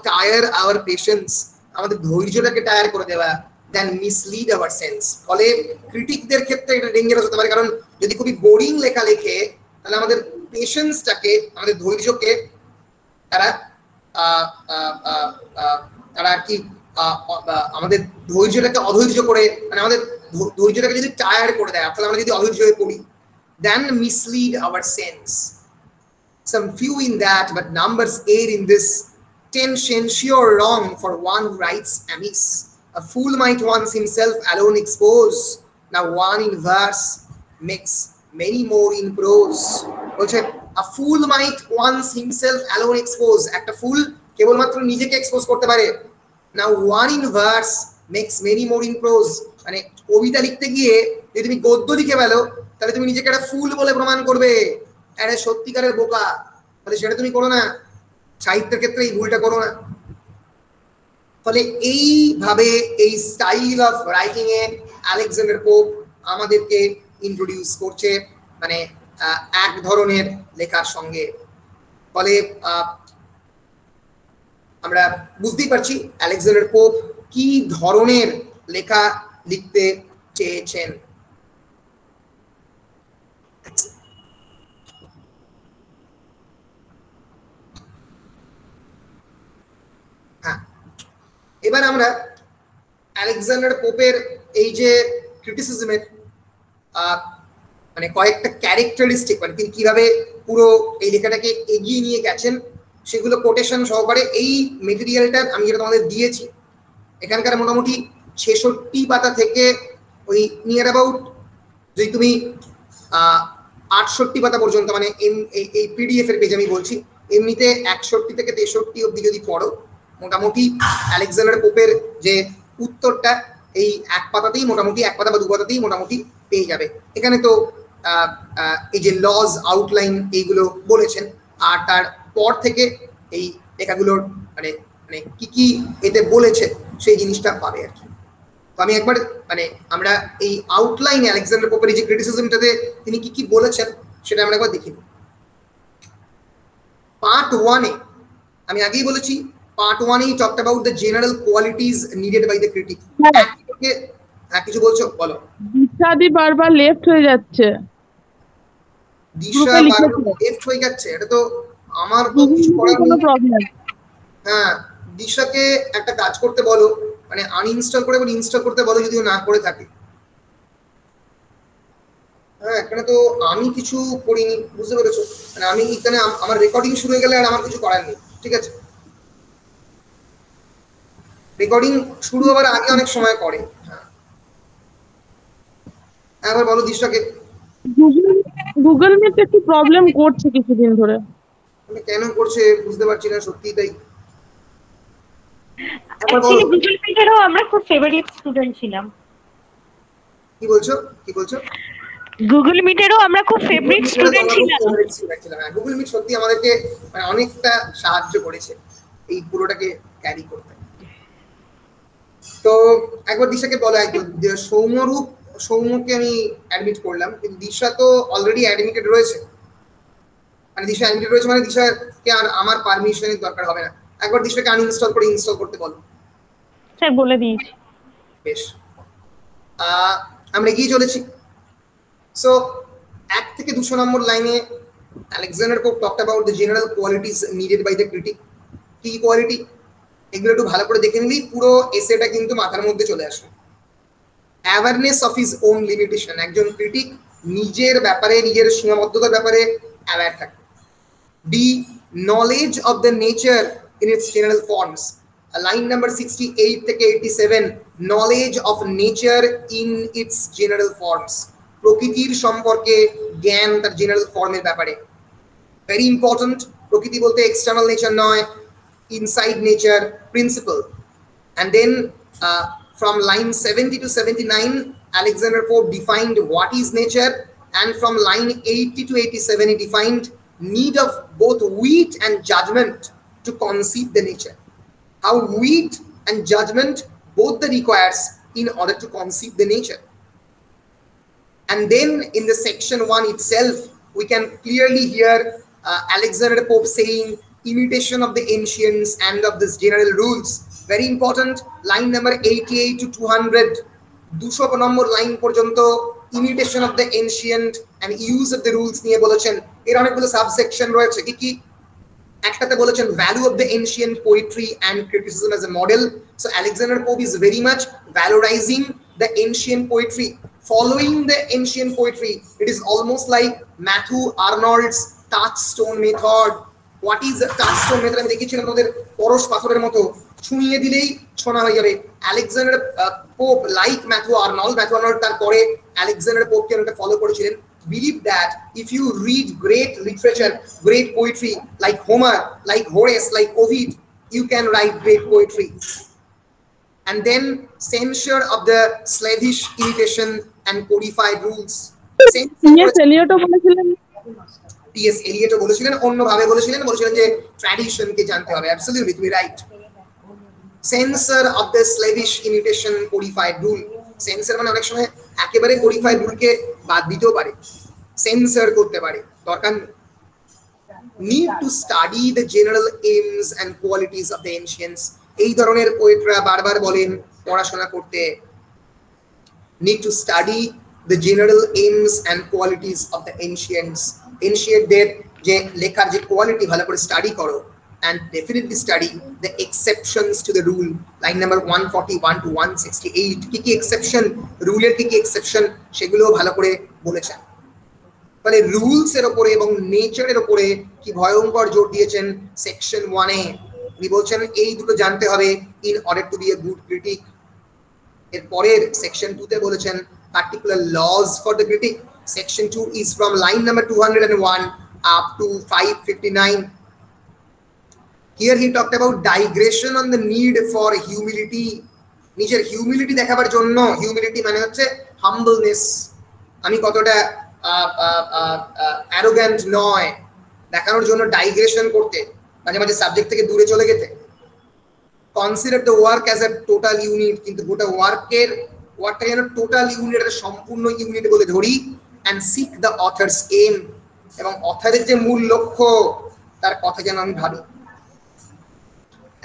tire our patience, আমাদের ধৈর্যটাকে tyre করে দেওয়া, than mislead our sense। ফলে ক্রিটিকদের ক্ষেত্রে এটা ডেঞ্জারাস হতে পারে, কারণ যদি খুবই বোরিং লেখা লেখে তাহলে আমাদের পেশেন্সটাকে, আমাদের ধৈর্যকে তারা আর কি আমাদের ধৈর্যটাকে অধৈর্য করে, মানে আমাদের ধৈর্যটাকে যদি টায়ার করে দেয়, তাহলে আমরা যদি অধৈর্য হয়ে পড়ি, then mislead our sense। Some few in that, but numbers err in this tension, sure wrong for one who writes amiss। A fool might once himself alone expose, now one in verse makes many more in prose। বলছে a fool might once himself alone expose, একটা ফুল কেবলমাত্র নিজেকে expose করতে পারে, now one in verse makes many more in prose, মানে কবিতা লিখতে গিয়ে যদি তুমি গদ্য লিখে ফেলো তাহলে তুমি নিজেকে একটা ফুল বলে প্রমাণ করবে, একটা সত্যিকারের বোকা, তাহলে সেটা তুমি করো না, সাহিত্যের ক্ষেত্রে এই ভুলটা করো না। ফলে এইভাবে এই style of writing A Alexander pope আমাদেরকে ইন্ট্রোডিউস করছে, মানে এক ধরনের লেখার সঙ্গে। ফলে আমরা বুঝতেই পারছি আলেকজান্ডার পোপ কি ধরনের লেখা লিখতে চেয়েছেন। হ্যাঁ, এবার আমরা আলেকজান্ডার পোপের এই যে ক্রিটিসিজমের মানে কয়েকটা ক্যারেক্টারিস্টিক, মানে তিনি কিভাবে পুরো এই লেখাটাকে এগিয়ে নিয়ে গেছেন সেগুলো কোটেশন সহকারে এই মেটেরিয়ালটা আমি যেটা তোমাদের দিয়েছি, এখানকার মোটামুটি 66 পাতা থেকে ওই নিয়ার অ্যাবাউট যদি তুমি 68 পাতা পর্যন্ত, মানে এই পিডিএফ এর পেজ আমি বলছি, এমনিতে 61 থেকে 63 অব্দি যদি পড়ো, মোটামুটি আলেকজান্ডার পোপের যে উত্তরটা এই এক পাতাতেই, মোটামুটি এক পাতা বা দু পাতাতেই মোটামুটি পেয়ে যাবে। এখানে তো এই যে লজ আউটলাইন এইগুলো বলেছেন, আর তারপর থেকে এই লেখাগুলোর মানে মানে কি কি এতে বলেছে সেই জিনিসটা পাবে আর কি। তো আমি একবার মানে আমরা এই আউটলাইনে আলেকজান্ডার পোপের যে ক্রিটিসিজমটাতে তিনি কি কি বলেছেন সেটা আমরা একবার দেখি। পার্ট 1 এ আমি আগেই বলেছি, পার্ট 1 এই talked about the general qualities needed by the critic. হ্যাঁ, কিছু বলছো বলো। দিশাদি বারবার লেফট হয়ে যাচ্ছে, দিশা বারবার লেফট হয়ে যাচ্ছে, এটা তো আমার তো কিছু করার নেই। হ্যাঁ, দিশাকে একটা কাজ করতে বলো, মানে আনইনস্টল করে বলে ইনস্টল করতে বলো যদিও না করে থাকে। হ্যাঁ, এখানে তো আমি কিছু করিনি, বুঝতে পেরেছো, মানে আমি এখানে আমার রেকর্ডিং শুরু হয়ে গেলে আর আমার কিছু করার নেই, ঠিক আছে। রেকর্ডিং শুরু হওয়ার আগে অনেক সময় করে। একবার বলো দিশাকে। গুগল মিট একটু প্রবলেম করছে কিছুদিন ধরে। কেন করছে বুঝতে পারছি না, সত্যি তাই। অ্যাকচুয়ালি গুগল মিটেরও আমরা খুব ফেভারিট স্টুডেন্ট ছিলাম। কি বলছো কি বলছো? গুগল মিটেরও আমরা খুব ফেভারিট স্টুডেন্ট ছিলাম। গুগল মিট সত্যি আমাদেরকে মানে অনেকটা সাহায্য করেছে এই পুরোটাকে ক্যারি করতে। তো একবার দিশাকে বলো, একজন সৌম্যকে আমি অ্যাডমিট করলাম, কিন্তু দিশা তো অলরেডি অ্যাডমিটেড রয়েছে। মানে দিশা অ্যাডমিটেড রয়েছে মানে দিশাকে আর আমার পারমিশনের দরকার হবে না। একবার দিশাকে আনইনস্টল করে ইনস্টল করতে বলো। স্যার বলে দিয়েছি। বেশ, আমরা এগিয়ে চলেছি। সো 1 থেকে 200 নম্বর লাইনে Alexander Pope talked about the general qualities needed by the critic. কি কোয়ালিটি, এগুলো একটু ভালো করে দেখে নিলেই পুরো এসেটা কিন্তু মাথার মধ্যে চলে আসবে। Awareness of his own limitation, একজন ক্রিটিক নিজের ব্যাপারে, নিজের সীমাবদ্ধতার ব্যাপারে অ্যাওয়্যার থাকে। B, knowledge of the nature in its general forms, line number 68 থেকে 87, knowledge of nature in its general forms, প্রকৃতির সম্পর্কে জ্ঞান তার জেনারেল ফর্মের ব্যাপারে। ভেরি ইম্পর্টেন্ট, প্রকৃতি বলতে এক্সটার্নাল নেচার নয়, inside nature, principal. And then from line 70 to 79, Alexander Pope defined what is nature, and from line 80 to 87 he defined need of both wit and judgment to conceive the nature. How wit and judgment both the requires in order to conceive the nature. And then in the section 1 itself, we can clearly hear Alexander Pope saying imitation of the ancients and of this general rules. Very important, line number 88 to 200, 200 number line পর্যন্ত imitation of the ancient and use of the rules নিয়ে বলেছেন। এর অনেকগুলো subsection রয়েছে। কি কি? একটাতে বলেছেন value of the ancient poetry and criticism as a model. So Alexander Pope is very much valorizing the ancient poetry, following the ancient poetry. It is almost like Matthew Arnold's touchstone method. What is a touchstone method? আমি দেখেছিলাম ওদের পরশ পাথরের মতো ছুঁয়ে দিলেই শোনা হয়ে যাবে। Alexander Pope, like Matthew Arnold তারপরে Alexander Pope কে একটা ফলো করেছিলেন, believe that if you read great literature, great poetry like Homer, like Horace, like Ovid, you can write great poetry. And then censure of the slavish imitation and codified rules. T.S. Eliot বলেছিলেন, অন্যভাবে বলেছিলেন যে ট্র্যাডিশনকে জানতে হবে। Absolutely, তুমি right. Censure of the slavish imitation codified rule, censure মানে অনেক সময় একেবারে কোডিফাইড রুলকে বাদ দিতেও পারে, সেন্সর করতে পারে, দরকার নেই। Need to study the general aims and qualities of the ancients, এই ধরনের পোয়েটরা বারবার বলেন পড়াশোনা করতে। Need to study the general aims and qualities of the ancients, এনশিয়েন্টদের যে লেখার যে কোয়ালিটি ভালো করে স্টাডি করো। And definitely study the exceptions to the rule, line number 141 to 168, কি কি এক্সেপশন, রুলের কি কি এক্সেপশন সেগুলো ভালো করে বলেছেন। তাহলে রুলস এর উপরে এবং নেচারের উপরে কি ভয়ঙ্কর জোর দিয়েছেন সেকশন 1 এ। উনি বলছেন এই দুটো জানতে হবে in order to be a good critic। এর পরের সেকশন 2 তে বলেছেন particular laws for the critic. Section 2 is from line number 201 up to 559. Here he talked about digression on the need for humility. নিজের হিউমিলিটি দেখাবার জন্য, humility মানে হচ্ছে humbleness, আমি কতটা অ্যারোগ্যান্ট নয় দেখানোর জন্য ডাইগ্রেশন করতে, মাঝে মাঝে সাবজেক্ট থেকে দূরে চলে যেতে। Consider the work as a total unit, কিন্তু গোটা ওয়ার্কটা যেন টোটাল ইউনিট, একটা সম্পূর্ণ ইউনিট বলে ধরি। And seek the authors aim, এবং অথারের যে মূল লক্ষ্য তার কথা যেন আমি ভাবি।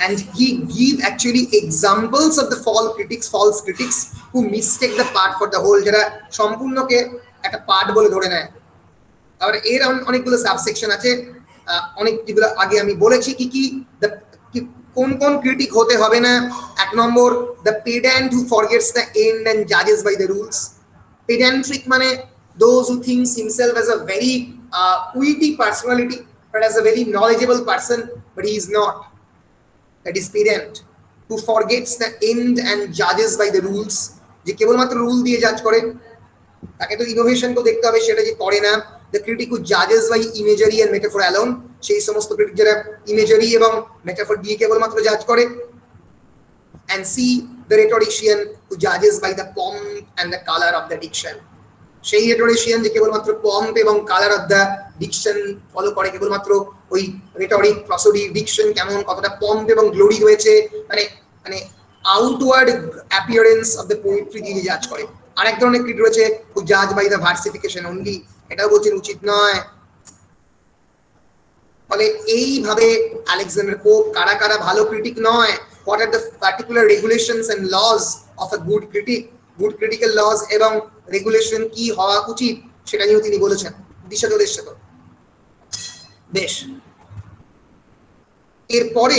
And he give actually examples of the false critics who mistake the part for the whole, যারা সম্পূর্ণকে একটা পার্ট বলে ধরে নেয়। আবার এর অনেকগুলো সাবসেকশন আছে, অনেক যেগুলো আগে আমি বলেছি কি কি কোন কোন ক্রিটিক হতে হবে না। 1 নম্বর, the pedant who forgets the end and judges by the rules. Pedantic মানে those who thinks himself as a very witty personality, but as a very knowledgeable person, but he is not. That is pedant. who forgets the end and judges by the rules, যে কেবলমাত্র rule দিয়ে জাজ করে, তাকে তো innovation তো দেখতে হবে, সেটা যে করে না। The critic who judges by imagery and metaphor alone, সেই সমস্ত ক্রিটিক যারা ইমেজারি এবং মেটাফর দিয়ে কেবলমাত্র জাজ করে। And C, the rhetorician who judges by the pomp and the color of the diction, সেই rhetorician যে কেবলমাত্র pomp এবং color of the diction follow করে, কেবলমাত্র ওই rhetoric, prosody, diction কেমন, কতটা pomp এবং glory রয়েছে, মানে outward appearance of the poetry দিয়ে জাজ করে। আরেক ধরনের ক্রিটিক রয়েছে who judge by the versification only, এটাও বলছেন উচিত নয়। ফলে এইভাবে আলেকজান্ডার পোপ কারা কারা ভালো ক্রিটিক নয়, what are the particular regulations and laws of a good critic, good critical laws এবং রেগুলেশন কি হওয়া উচিত, সেটা নিয়েও তিনি বলেছেন। দিশা চলে এসছে তো বেশ। এরপরে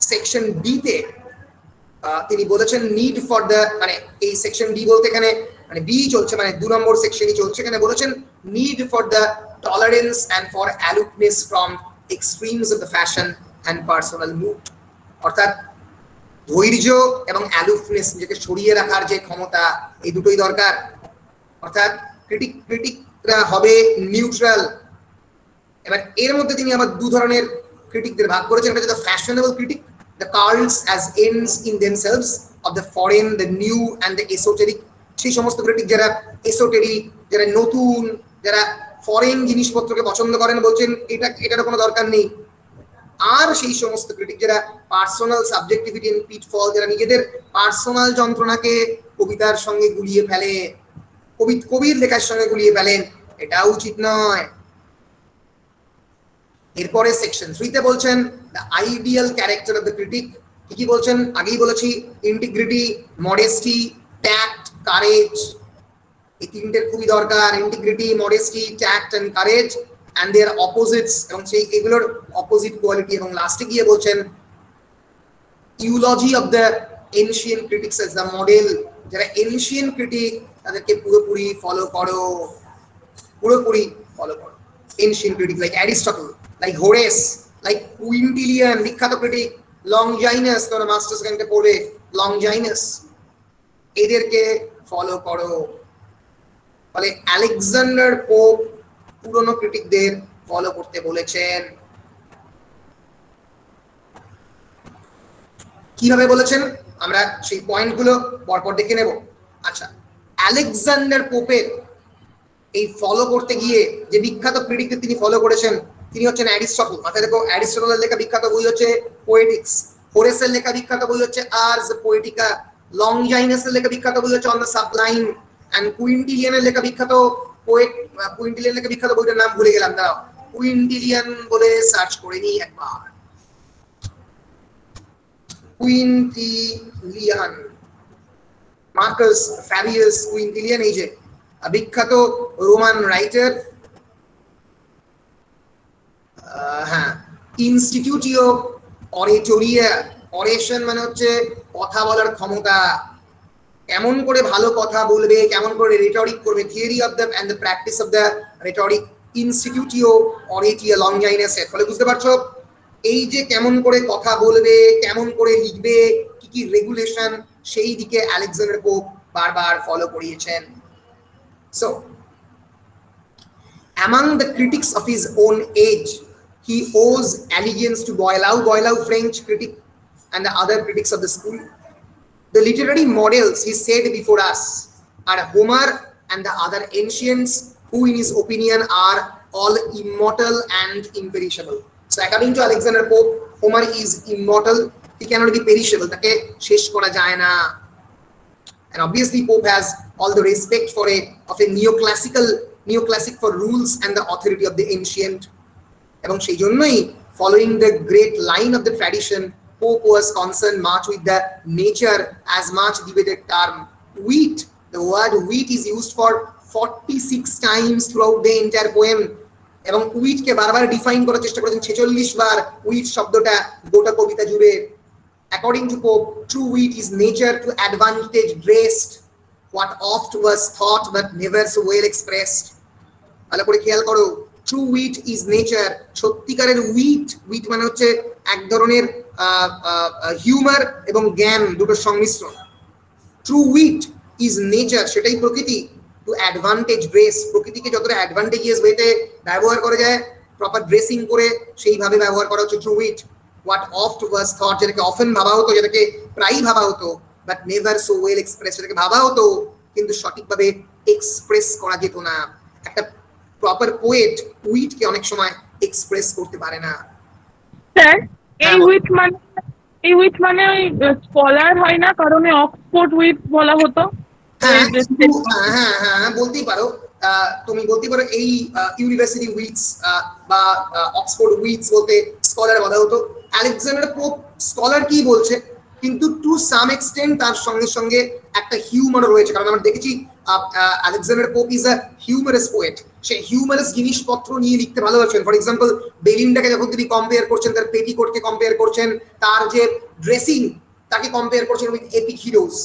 সেকশন ডি তে তিনি বলেছেন নিড ফর দ্য, মানে এই সেকশন ডি বলতে এখানে মানে বি চলছে, মানে 2 নম্বর সেকশনই চলছে, এখানে বলেছেন need for the tolerance and for aloofness from extremes of the fashion and personal mood, অর্থাৎ ধৈর্য এবং অ্যালুপনেস, নিজেকে সরিয়ে রাখার যে ক্ষমতা, এই দুটোই দরকার। অর্থাৎ ক্রিটিকরা হবে নিউট্রাল। এবার এর মধ্যে তিনি আবার 2 ধরনের ক্রিটিকদের ভাগ করেছেন, এটা হচ্ছে fashionable critic, the cults as ends in themselves of the foreign, the new and the esoteric, সেই সমস্ত ক্রিটিক যারা এসোটেরিক, যারা নতুন, যারা ফরেন জিনিসপত্রকে পছন্দ করেন, বলছেন এটার কোনো দরকার নেই। আর সেই সমস্ত ক্রিটিক যারা পার্সোনাল সাবজেক্টিভিটি এন্ড পিটফল, যারা নিজেদের পার্সোনাল যন্ত্রণাকে কবিতার সঙ্গে গুলিয়ে ফেলে, কবির লেখার সঙ্গে গুলিয়ে ফেলেন, এটা উচিত নয়। এরপরে সেকশন 3 তে বলছেন the ideal character of the critic. কি বলছেন আগেই বলেছি, ইন্টিগ্রিটি, মডেস্টি, ট্যাক্ট, কারেজ, এই তিনটের খুবই দরকার। Integrity, modesty, tact and courage and their opposites, এবং সেই এগুলোর অপোজিট কোয়ালিটি। এবং লাস্টে গিয়ে বলছেন eulogy of the ancient critics as the model, যারা এনশিয়েন্ট ক্রিটিক তাদেরকে পুরোপুরি ফলো করো, পুরোপুরি ফলো করো। Ancient critic like Aristotle, like Horace, like Quintilian, বিখ্যাত ক্রিটিক, লংজাইনাস, তোমরা মাস্টার সেকেন্ডে পড়বে লংজাইনাস, এদেরকে ফলো করো। ফলে আলেকজান্ডার পোপ পুরনো ক্রিটিকদের ফলো করতে বলেছেন। কিভাবে বলেছেন আমরা সেই পয়েন্টগুলো পরপর দেখে নেব। আচ্ছা, আলেকজান্ডার পোপের এই ফলো করতে গিয়ে যে বিখ্যাত ক্রিটিকদের তিনি ফলো করেছেন, তিনি হচ্ছেন অ্যারিস্টটল। মাথায় দেখো, অ্যারিস্টটলের লেখা বিখ্যাত বই হচ্ছে পোয়েটিক্স, হোরেসের লেখা বিখ্যাত বই হচ্ছে আর্স পোয়েটিকা, লংজাইনাসের লেখা বিখ্যাত বই হচ্ছে অন দ্য সাবলাইম, এন্ড কুইন্টিলিয়ানের লেখা বিখ্যাত পোয়েট, কুইন্টিলিয়ান লেখা বিখ্যাত বইটার নাম ভুলে গেলাম, দাঁড়াও, কুইন্টিলিয়ান বলে সার্চ করে নিই একবার। কুইন্টিলিয়ান, মার্কাস ফ্যাবিয়াস কুইন্টিলিয়ান, এই যে বিখ্যাত রোমান রাইটার। হ্যাঁ, ইনস্টিটিউটিও অরেটোরিয়া, অরেশন মানে হচ্ছে কথা বলার ক্ষমতা, কেমন করে ভালো কথা বলবে, কেমন করে রেটরিক করবে, theory of the and the practice of the rhetoric, institutio oratoria লংজাইনাসের। ফলে বুঝতে পারছো এই যে কেমন করে কথা বলবে, কেমন করে লিখবে, কি কি রেগুলেশন, সেই দিকে আলেকজান্ডার পোপ বারবার ফলো করিয়েছেন। So among the critics of his own age, he owes allegiance to Boileau, French critic, and the other critics of the school. The literary models he said before us are Homer and the other ancients, who in his opinion are all immortal and imperishable. So according to Alexander Pope, Homer is immortal, he cannot be perishable, take shesh kora jay na. And obviously Pope has all the respect for a neoclassic for rules and the authority of the ancient. এবং সেই জন্যই following the great line of the tradition, Pope was concerned much with the nature as much debated term wheat. The word wheat is used for 46 times throughout the entire poem, এবং wheat কে বারবার define করার চেষ্টা করেছেন 46 বার wheat শব্দটা গোটা কবিতা জুড়ে। According to Pope, true wheat is nature to advantage dressed, what oft was thought but never so well expressed. ভালো করে খেয়াল করো, true wheat is nature, সত্যিকারের wheat মানে হচ্ছে এক ধরনের হিউমার এবং জ্ঞান দুটোর সংমিশ্রণ। ট্রু উইট ইজ নেচার, সেটাই প্রকৃতি। টু অ্যাডভান্টেজ ড্রেস, প্রকৃতিকে যতটা অ্যাডভান্টেজিয়াস ওয়েতে ব্যবহার করা যায়, প্রপার ড্রেসিং করে সেইভাবে ব্যবহার করা হচ্ছে true wit. What oft was thought, যেটাকে অফেন ভাবা হতো, যেটাকে প্রায়ই ভাবা হতো, but never so well express, যেটাকে ভাবা হতো কিন্তু সঠিকভাবে এক্সপ্রেস করা যেত না। একটা প্রপার পোয়েট উইটকে অনেক সময় এক্সপ্রেস করতে পারে না। স্যার এই উইথ মানে ওই স্কলার হয় না, কারণ অক্সফোর্ড উইথ বলা হতো। হ্যাঁ হ্যাঁ হ্যাঁ বলতেই পারো, তুমি বলতে পারো এই ইউনিভার্সিটি উইথস বা অক্সফোর্ড উইথস বলতে স্কলার বলা হতো। আলেকজান্ডার পোপ স্কলার কি বলছে, কিন্তু টু সাম এক্সটেন্ট তার সঙ্গে সঙ্গে একটা হিউমার রয়েছে, কারণ আমরা দেখেছি Alexander pope is a humorous poet. Say humorous জিনিসপত্র নিয়ে লিখতে ভালোবাসেন। ফর এক্সাম্পল বেলিন্ডাকে যখন তিনি কম্পেয়ার করছেন, তার পেটিকোটকে কম্পেয়ার করছেন, তার যে ড্রেসিং তাকে কম্পেয়ার করছেন উইথ এপিক হিরোজ,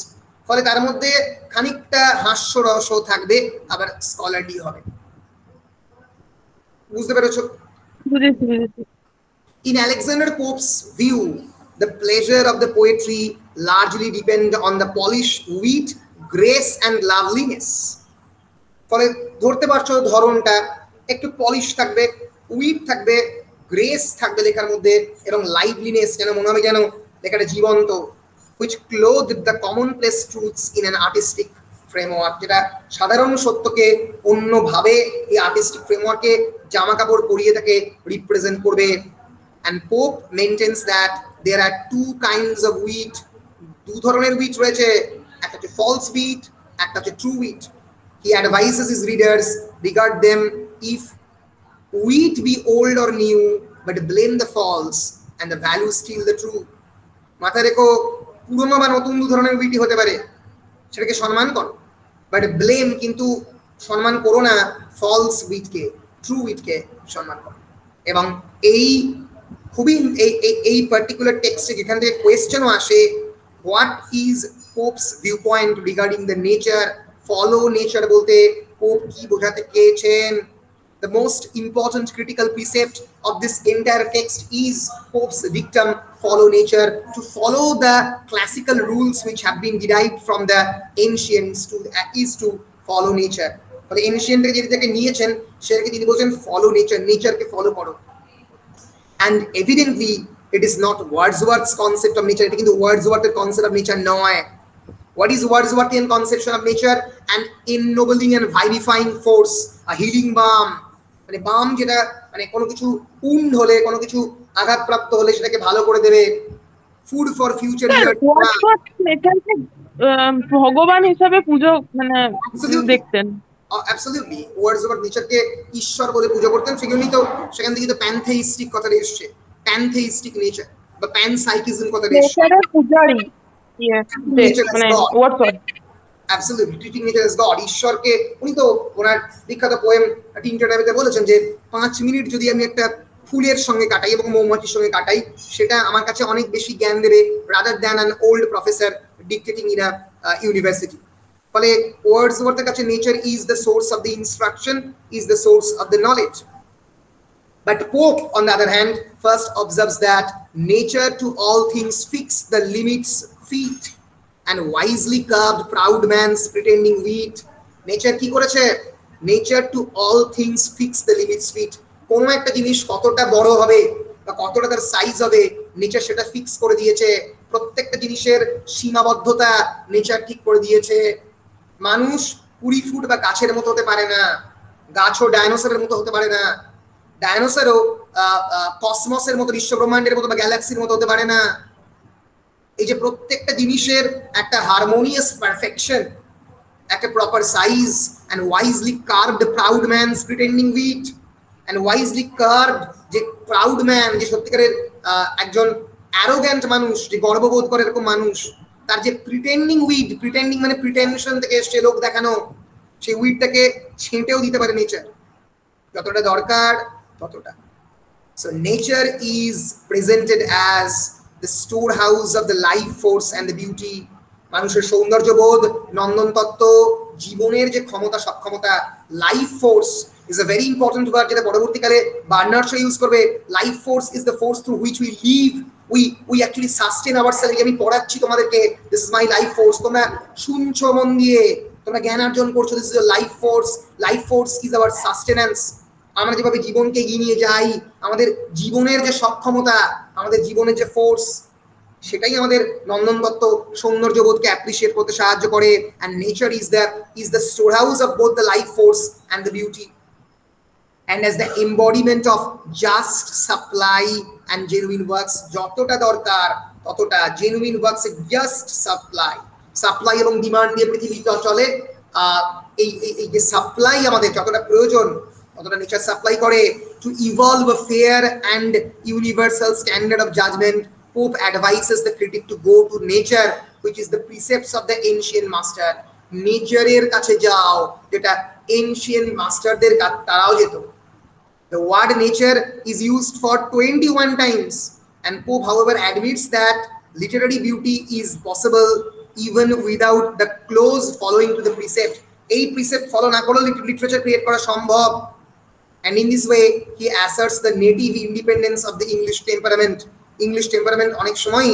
ফলে তার মধ্যে খানিকটা হাস্যরসও থাকবে, আবার স্কলারলি হবে। বুঝতে পেরেছো? In Alexander Pope's view, the pleasure of the poetry largely depend on the polish, wit, grace and loveliness. ফলে ধরতে পারছো ধরনটা একটু পলিশ থাকবে, উইট থাকবে, গ্রেস থাকবে লেখার মধ্যে, এবং লাইভলিনেস, যেন মনে হবে যেন লেখাটা জীবন্ত। which clothed the commonplace truths in an artistic framework, যেটা সাধারণ সত্যকে অন্যভাবে এই আর্টিস্টিক ফ্রেমওয়ার্কে জামা কাপড় পরিয়ে তাকে রিপ্রেজেন্ট করবে। and Pope maintains that there are two kinds of wheat, দু ধরনের wheat রয়েছে, একটা হচ্ছে false wheat, একটা হচ্ছে true wheat. He advises his readers regard them if wheat be old or new, but blame the false and the value still the true. মাথায় রেখো, পুরনো বা নতুন দু ধরনের উইটি হতে পারে, সেটাকে সম্মান করো, বাট ব্লেম কিন্তু সম্মান করো না ফলস উইটকে, ট্রু উইটকে সম্মান করো। এবং এই খুবই এই পার্টিকুলার টেক্সটে যেখান থেকে কোয়েশ্চেনও আসে, what is popes view point regarding the nature, follow nature বলতে পোপ কি বোঝাতে চেয়েছেন। The most important critical precept of this entire text is Pope's dictum, follow nature, to follow the classical rules which have been derived from the ancients, to follow nature. For the ancient যেটাকে নিয়েছেন সেটাকে তিনি বলেন follow nature, নেচারকে follow করো। And evidently it is not Wordsworth's concept of nature, এটা কিন্তু Wordsworth's concept of nature নয়। What is Wordsworthian conception of nature? An ennobling and vivifying force, a healing balm, মানে বাম যেটা মানে কোনো কিছু উন্ড হলে, কোনো কিছু আঘাতপ্রাপ্ত হলে সেটাকে ভালো করে দেবে। ফুড ফর ফিউচার ইয়ার, ভগবান হিসাবে পুজো মানে দেখতেন। অ্যাবসলিউটলি ওয়ার্ডসওয়ার্থ নেচারকে ঈশ্বর বলে পুজো করতেন। সেজন্যই তো সেখান থেকে তো প্যানথেইস্টিক কথাটা এসছে, প্যানথেইস্টিক নেচার বা প্যানসাইকিজম কথাটা এসছে। নেচারের পূজারি, মানে Wordsworth absolutely treating nature as god, ঈশ্বরকে উনি তো ওনার বিখ্যাত পোয়েম টিনটারভিতে বলেছেন যে 5 মিনিট যদি আমি একটা ফুলের সঙ্গে কাটাই এবং মৌমাছির সঙ্গে কাটাই, সেটা আমার কাছে অনেক বেশি জ্ঞান দেবে rather than an old professor dictating in a university. ফলে ওয়ার্ডসওয়ার্থের কাছে nature is the source of the instruction, is the source of the knowledge. But Pope on the other hand first observes that nature to all things fix the limits feet, and wisely carved proud man's pretending wheat. Nature কি করেছে? Nature to all things fix the limits feet. কোনো একটা জিনিস কতটা বড় হবে বা কতটা তার সাইজ হবে, নেচার সেটা ফিক্স করে দিয়েছে। প্রত্যেকটা জিনিসের সীমাবদ্ধতা নেচার ঠিক করে দিয়েছে। মানুষ 20 ফুট বা গাছের মতো হতে পারে না, গাছও ডাইনোসরের মতো হতে পারে না, ডাইনোসরও কসমসের মতো, বিশ্বব্রহ্মাণ্ডের মতো বা গ্যালাক্সির মতো হতে পারে না। এই যে প্রত্যেকটা জিনিসের একটা হারমোনিয়াস পারফেকশন, একটা proper size, and wisely carved proud man's pretending wheat, and wisely carved যে proud man, যে সত্যিকারের একজন অ্যারোগ্যান্ট মানুষ, যে গর্ববোধ করে এরকম মানুষ, তার যে প্রিটেন্ডিং উইড, প্রিটেন্ডিং মানে প্রিটেনশন থেকে এসে লোক দেখানো, সেই উইডটাকে ছেঁটেও দিতে পারে নেচার, যতটা দরকার ততটা। So nature is presented as the storehouse of the life force and the beauty. মানুষের সৌন্দর্যবোধ, নন্দন তত্ত্ব, জীবনের যে ক্ষমতা সক্ষমতা, life force is a very important word যেটা পরবর্তীকালে বার্নার্ড শো ইউজ করবে। Life force is the force through which we live, we actually sustain ourselves. আমি পড়াচ্ছি তোমাদেরকে, this is my life force, তোমরা শুনছো মন দিয়ে, তোমরা জ্ঞান অর্জন করছো, this is your life force. Life force is our sustenance. আমরা যেভাবে জীবনকে এগিয়ে নিয়ে যাই, আমাদের জীবনের যে সক্ষমতা, আমাদের জীবনের যে ফোর্স, সেটাই আমাদের নন্দন দত্ত সৌন্দর্যবোধকে অ্যাপ্রিশিয়েট করতে সাহায্য করে। and nature is the storehouse of both the life force and the beauty, and as the embodiment of just supply and genuine works, যতটা দরকার ততটা genuine works এ just supply এবং ডিমান্ড দিয়ে পৃথিবী চলে। এই যে সাপ্লাই আমাদের যতটা প্রয়োজন ততটা নেচার সাপ্লাই করে। to evolve a fair and universal standard of judgment, Pope advises the critic to go to nature, which is the precepts of the ancient master. নেচারের কাছে যাও, যেটা ancient masterদের তারাও যেত। The word nature is used for 21 times, and Pope, however, admits that literary beauty is possible even without the close following to the precept. A precept follow na korle literature create kora সম্ভব, and in this way he asserts the native independence of the English temperament. English temperament অনেক সময়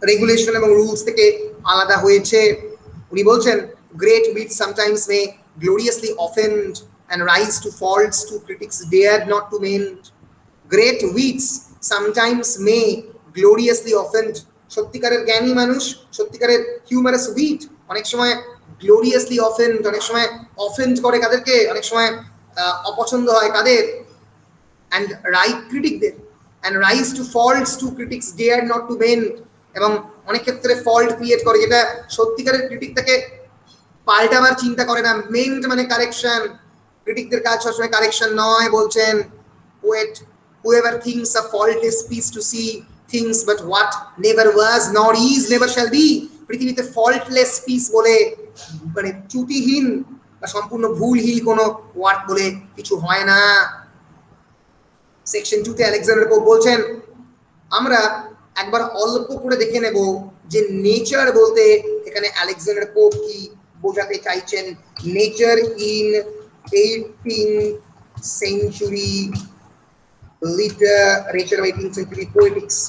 regulation এবং rules থেকে আলাদা হয়েছে। উনি বলছেন, great wits sometimes may gloriously offend and rise to faults to critics dared not to mend. Great wits sometimes may gloriously offend. সত্যিকারের জ্ঞানী মানুষ, সত্যিকারের হিউমারাস উইট অনেক সময় গ্লোরিয়াসলি অফেন্ড, অনেক সময় অফেন্ড করে কাদেরকে, অনেক সময় অপছন্দ হয় কাদের, and right criticদের, and rise to faults to critics dared not to mend, এবং অনেক ক্ষেত্রে ফল্ট ক্রিয়েট করে যেটা সত্যিকারের ক্রিটিক তাকে পাল্টাবার চিন্তা করে না। মেন্ড মানে কারেকশন, ক্রিটিকদের কাজ সবসময় কারেকশন নয়। বলছেন poet, whoever thinks a fault is peace to see things but what never was nor is never shall be. পৃথিবীতে ফল্টলেস পিস বলে মানে ত্রুটিহীন বা সম্পূর্ণ ভুলহীন কোনো ওয়ার্ড বলে কিছু হয় না। সেকশন 2 তে আলেকজান্ডার পোপ বলছেন, আমরা একবার অল্প করে দেখে নেব যে নেচার বলতে এখানে আলেকজান্ডার পোপ কি বোঝাতে চাইছেন। Nature in 18th century literature, 18th century poetics.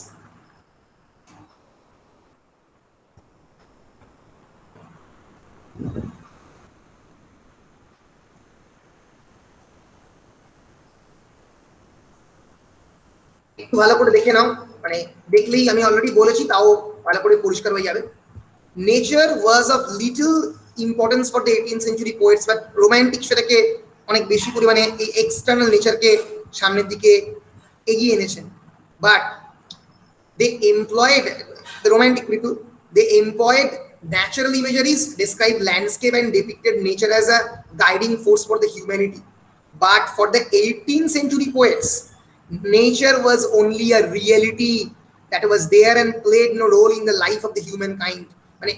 একটু ভালো করে দেখে নাও, মানে দেখলেই আমি অলরেডি বলেছি তাও ভালো করে পরিষ্কার হয়ে যাবে। Nature was of little importance for the 18th century poets, but romantic সেটাকে অনেক বেশি পরিমাণে এই এক্সটার্নাল নেচারকে সামনের দিকে এগিয়ে এনেছেন। But they employed the romantic people, they employed natural imageries, described landscape and depicted nature as a guiding force for the humanity. But for the 18th century poets, nature was only a reality that was there and played no role in the life of the humankind. মানে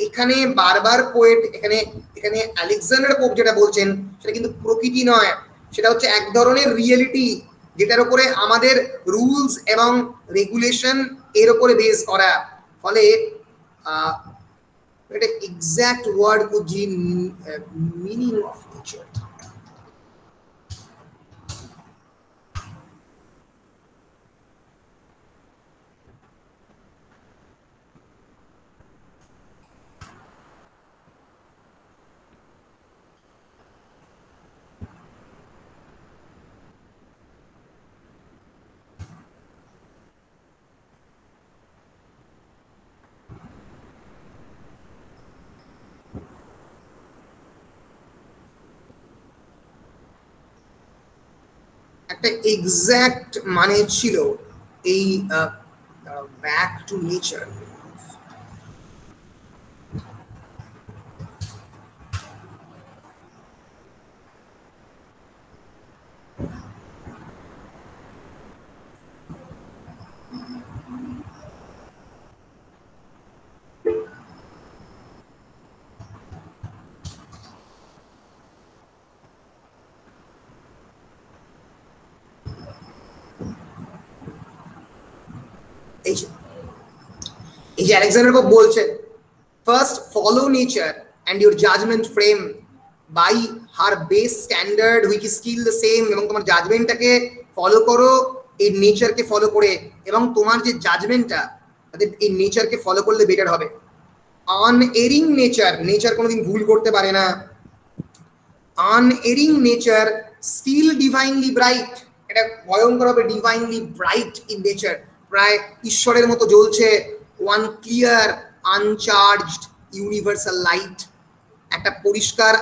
এখানে বারবার poet এখানে Alexander pope যেটা বলছেন সেটা কিন্তু প্রকৃতি নয়, সেটা হচ্ছে এক ধরনের রিয়েলিটি যেটার উপরে আমাদের রুলস এবং রেগুলেশন এর উপরে বেস করা। ফলে এটা এক্সাক্ট ওয়ার্ড বুঝি মিনিং অফ নেচার। একটা এক্সাক্ট মানে ছিল এই ব্যাক টু নেচার। এই যে আলেকজান্ডার পোপ বলছেন, first follow nature and your judgement frame by her base standard which is still the same, এবং তোমার জাজমেন্টটাকে ফলো করো এই নেচারকে ফলো করে, এবং তোমার যে জাজমেন্টটা এই নেচারকে ফলো করলে বেটার হবে। আনএরিং নেচার, নেচার কোনোদিন ভুল করতে পারে না। আনএরিং নেচার স্টিল ডিভাইনলি ব্রাইট, এটা ভয়ঙ্কর হবে, ডিভাইনলি ব্রাইট ইন নেচার, প্রায় ঈশ্বরের মতো জ্বলছে। One clear uncharged universal light, একটা পরিষ্কার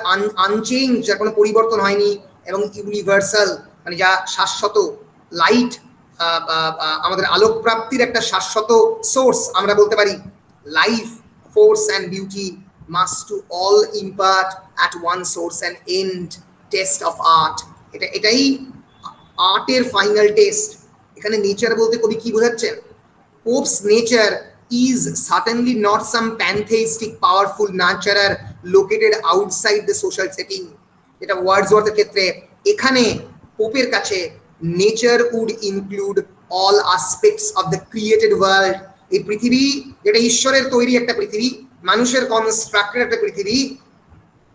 আনচেঞ্জ, যার কোনো পরিবর্তন হয়নি, এবং ইউনিভার্সাল মানে যা শাশ্বত লাইট, আমাদের আলোক প্রাপ্তির একটা শাশ্বত সোর্স আমরা বলতে পারি। Life force and beauty must to all impart at one source and end test of art. এটাই আর্টের ফাইনাল টেস্ট। এখানে নেচার বলতে কবি কি বোঝাচ্ছেন? Popes nature is certainly not some pantheistic powerful nurturer located outside the social setting. এটা ওয়ার্ডসওয়ার্থের ক্ষেত্রে এখানে পোপের কাছে nature would include all aspects of the created world. এই পৃথিবী যেটা ঈশ্বরের তৈরি একটা পৃথিবী, মানুষের কনস্ট্রাক্টেড একটা পৃথিবী,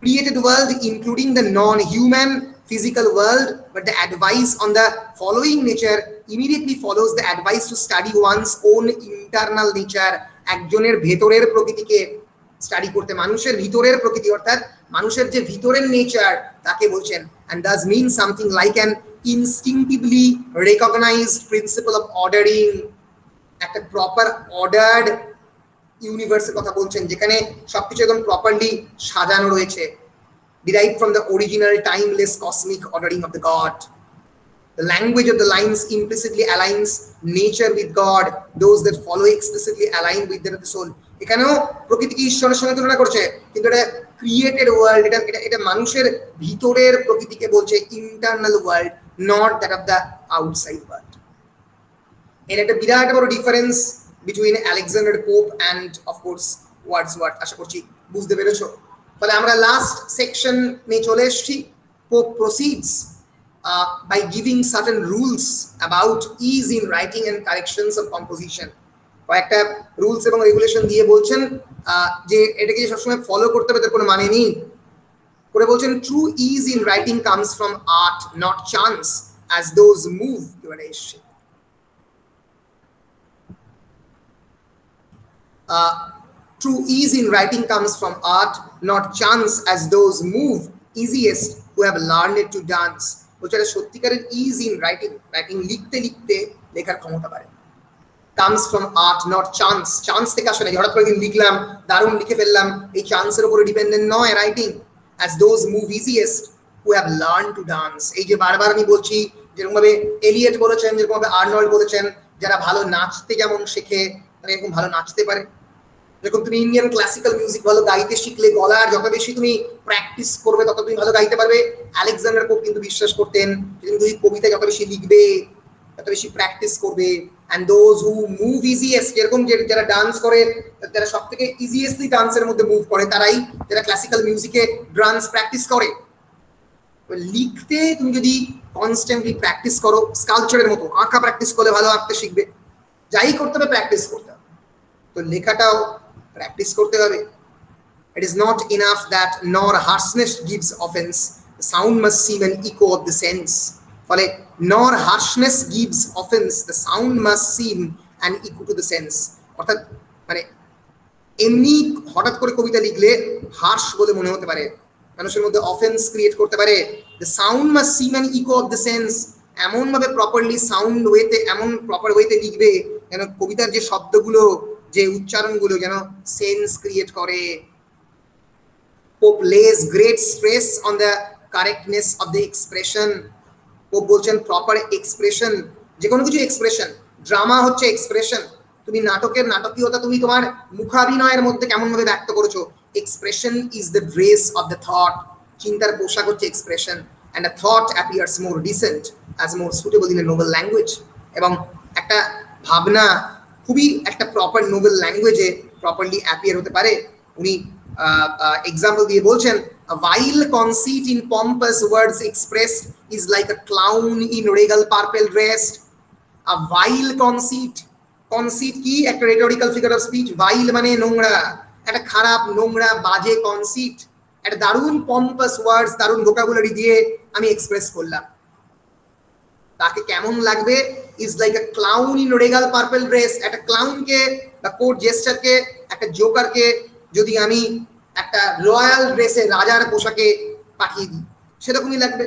created world including the non-human physical world, but the advice on the following nature immediately follows the advice to study one's own internal nature. একজনের ভেতরের প্রকৃতিকে স্টাডি করতে, মানুষের ভিতরের প্রকৃতি অর্থাৎ মানুষের যে ভিতরের নেচার তাকে বলছেন, and does mean something like an instinctively recognized principle of ordering, একটা প্রপার অর্ডার্ড ইউনিভার্সের কথা বলছেন যেখানে সবকিছু একদম প্রপারলি সাজানো রয়েছে, derived from the original timeless cosmic ordering of the God. The language of the lines implicitly aligns nature with God, those that follow explicitly align with that of the soul. এখানেও প্রকৃতিকে ঈশ্বরের সঙ্গে তুলনা করছে, কিন্তু এটা ক্রিয়েটেড ওয়ার্ল্ড, এটা মানুষের ভিতরের প্রকৃতিকে বলছে, internal world, not that of the outside world. এর একটা বিরাট বড় difference between Alexander Pope and of course Wordsworth. আশা করছি বুঝতে পেরেছো। তাহলে আমরা লাস্ট সেকশন নিয়ে চলে এসেছি। Pope proceeds by giving certain rules about ease in writing and corrections of composition. কয়েকটা রুলস এবং রেগুলেশন দিয়ে বলছেন যে এটাকে সবসময় ফলো করতে হবে তার কোনো মানে নেই। করে বলছেন true is in writing comes from art not chance as those move your এসে। True ease in writing comes from art, not chance, as those move easiest who have learned it to dance. বলছে সত্যিকারের ease in writing, writing লিখতে লিখতে লেখার ক্ষমতা বাড়ে, comes from art not chance. chance থেকে আসলে হঠাৎ করে দিন লিখলাম, দারুণ লিখে ফেললাম, এই চান্সের উপরে ডিপেন্ডেন্ট নয় writing. as those move easiest who have learned to dance. এই যে বারবার আমি বলছি, যেরকম ভাবে এলিয়েট বলেছেন, যেরকম ভাবে আর্নল্ড বলেছেন, যারা ভালো নাচতে যেমন শেখে তারা এরকম ভালো নাচতে পারে। যেরকম তুমি ইন্ডিয়ান ক্লাসিক্যাল মিউজিক ভালো গাইতে শিখলে গলার যত বেশি তুমি প্র্যাকটিস করবে তত তুমি ভালো গাইতে পারবে। আলেকজান্ডার পোপ কিন্তু বিশ্বাস করতেন যে তুমি কবিতা যত বেশি লিখবে তত বেশি প্র্যাকটিস করবে। and those who move easiest, যেরকম যারা ডান্স করে, যারা সবথেকে ইজিয়েস্টলি ডান্সের মধ্যে মুভ করে, তারাই যারা ক্লাসিক্যাল মিউজিকে ডান্স প্র্যাকটিস করে। লিখতে তুমি যদি কনস্ট্যান্টলি প্র্যাকটিস করো, স্কাল্পচারের মতো আঁকা প্র্যাকটিস করলে ভালো আঁকতে শিখবে। যাই করতে হবে প্র্যাকটিস করতে হবে, তো লেখাটাও প্র্যাকটিস করতে হবে। It is not enough that nor harshness gives offense, the sound must seem an echo of the sense. ফলে nor harshness gives offense, the sound must seem an echo to the sense. অর্থাৎ মানে এমনি হঠাৎ করে কবিতা লিখলে হার্শ বলে মনে হতে পারে, মানুষের মধ্যে অফেন্স ক্রিয়েট করতে পারে। the sound must seem an echo of the sense, এমন ভাবে প্রপারলি সাউন্ড ওয়েতে, এমন প্রপার ওয়েতে লিখবে যেন কবিতার যে শব্দগুলো, যে উচ্চারণগুলো যেন সেন্স ক্রিয়েট করে। Pope lays great stress on the correctness of the expression. Pope বলছেন প্রপার এক্সপ্রেশন, যে কোনো কিছু এক্সপ্রেশন, ড্রামা হচ্ছে এক্সপ্রেশন। তুমি নাটকের নাটকীয়তা তুমি তোমার মুখাভিনয়ের মধ্যে কেমন ভাবে ব্যক্ত করেছো। Expression is the dress of the thought, চিন্তার পোশাক হচ্ছে expression. and a thought appears more decent as more suitable in a noble language. এবং একটা ভাবনা খুবই একটা প্রপার নোবেল ল্যাঙ্গুয়েজে প্রপারলি অ্যাপিয়ার হতে পারে। উনি এক্সাম্পল দিয়ে বলছেন, a vile conceit in pompous words expressed is like a clown in regal purple dressed. a vile conceit, conceit কি একটা rhetorical figure of speech, vile মানে নোংরা, একটা খারাপ নোংরা বাজে conceit, একটা দারুণ pompous words, দারুণ vocabulary দিয়ে আমি এক্সপ্রেস করলাম। তাকে কেমন লাগবে is like a clown in Regal purple dress. একটা ক্লাউনকে বা কোর্ট জেস্টারকে, একটা জোকারকে যদি আমি একটা রয়্যাল ড্রেসে রাজার পোশাকে পাঠিয়ে দিই সেরকমই লাগবে।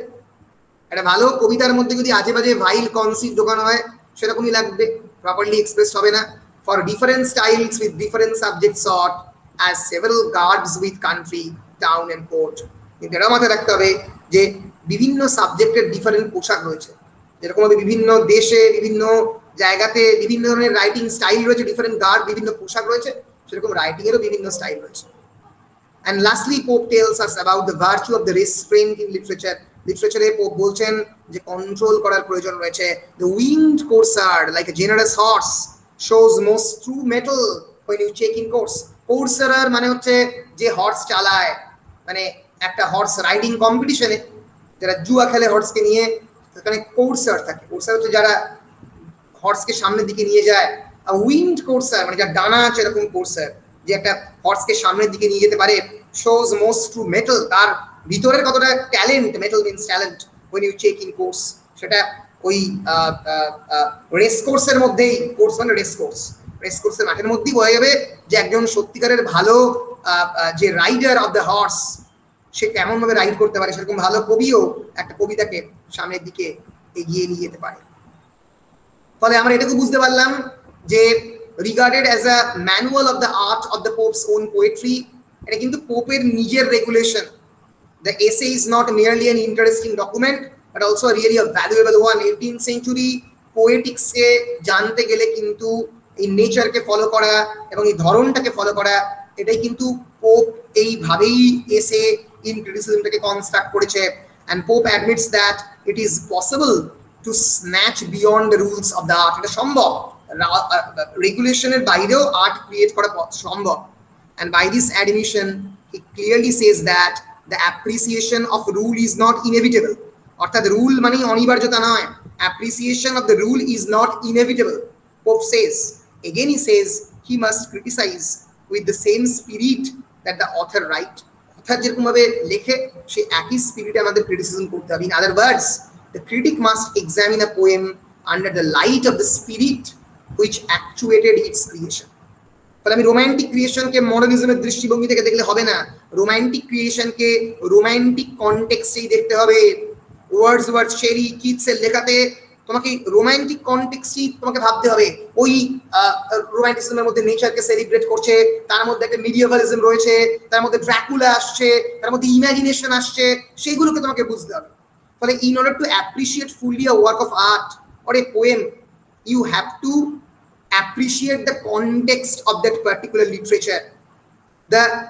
একটা ভালো কবিতার মধ্যে যদি আজে বাজে ভাইল কনসিভ ঢোকানো হয় সেরকমই লাগবে, প্রপারলি এক্সপ্রেস হবে না। For different styles with different subject sort as several guards with country town and court. কিন্তু এটা মাথায় রাখতে হবে যে বিভিন্ন সাবজেক্টের ডিফারেন্ট পোশাক রয়েছে, যেরকম বিভিন্ন দেশে বিভিন্ন জায়গাতে বিভিন্ন ধরনের রাইটিং স্টাইল রয়েছে, ডিফারেন্ট গার্ড বিভিন্ন পোশাক রয়েছে, সেরকম রাইটিং এরও বিভিন্ন স্টাইল রয়েছে। And lastly, Pope tells us about the virtue of the restraint in literature. লিটারেচারে পোপ বলছেন যে কন্ট্রোল করার প্রয়োজন রয়েছে। The winged courser, like a generous horse, shows most true mettle when you check in course. Courser মানে হচ্ছে যে horse চালায়, মানে একটা হর্স রাইডিং কম্পিটিশনে যারা জুয়া খেলে হর্সকে নিয়ে, সেখানে কোর্সার থাকে। কোর্সার হচ্ছে যারা হর্সকে সামনের দিকে নিয়ে যায়। আর উইন্ড কোর্সার মানে যার ডানা আছে এরকম কোর্সার, যে একটা হর্সকে সামনের দিকে নিয়ে যেতে পারে। শোজ মোস্ট ট্রু মেটাল, তার ভিতরের কতটা talent, metal means talent, when you check in course, সেটা ওই রেস কোর্সের মধ্যেই, কোর্স মানে রেস কোর্স, রেস কোর্সের মাঠের মধ্যেই বোঝা যাবে যে একজন সত্যিকারের ভালো যে রাইডার অফ দ্য হর্স সে কেমন ভাবে রাইড করতে পারে। সেরকম ভালো কবিও একটা কবিতাকে সামনের দিকে এগিয়ে নিয়ে যেতে পারে। ফলে আমরা এটাকে বুঝতে পারলাম যে regarded as a manual of the art of the Pope's own poetry, এটা কিন্তু পোপের নিজের regulation. The essay is not merely an interesting document but also a really a valuable one. 18th century poetics কে জানতে গেলে কিন্তু এই নেচারকে follow করা এবং এই ধরনটাকে ফলো করা, এটাই কিন্তু পোপ এইভাবেই এসে ইন ক্রিটিসিজমটাকে কনস্ট্রাক্ট করেছে। and Pope admits that it is possible to snatch beyond the rules of the art. এটা সম্ভব, রেগুলেশনের বাইরেও আর্ট ক্রিয়েট করা সম্ভব। and by this admission he clearly says that the appreciation of rule is not inevitable. অর্থাৎ rule মানে অনিবার্যতা নয়, appreciation of the rule is not inevitable. Pope says, again he says, he must criticize with the same spirit that the author write. অর্থাৎ যেরকম ভাবে লেখে সেই একই স্পিরিটে আমাদের ক্রিটিসিজম করতে হবে। in other words, the critic must examine a poem under the light of the spirit which actuated its creation. তাহলে আমি রোমান্টিক ক্রিয়েশনকে মডার্নিজমের দৃষ্টিভঙ্গি থেকে দেখলে হবে না, রোমান্টিক ক্রিয়েশনকে রোমান্টিক কনটেক্সটেই দেখতে হবে। ওয়ার্ডসওয়ার্থ, শেরি, কিটসের লেখাতে তোমাকে রোমান্টিক কনটেক্সটই তোমাকে ভাবতে হবে। ওই রোমান্টিসিজমের মধ্যে নেচারকে সেলিব্রেট করছে, তার মধ্যে একটা মিডিয়েভালিজম রয়েছে, তার মধ্যে ড্রাকুলা আসছে, তার মধ্যে ইমাজিনেশন আসছে, সেইগুলোকে তোমাকে বুঝতে হবে। ফলে in order to appreciate fully a work of art or a poem, you have to appreciate the context of that particular literature.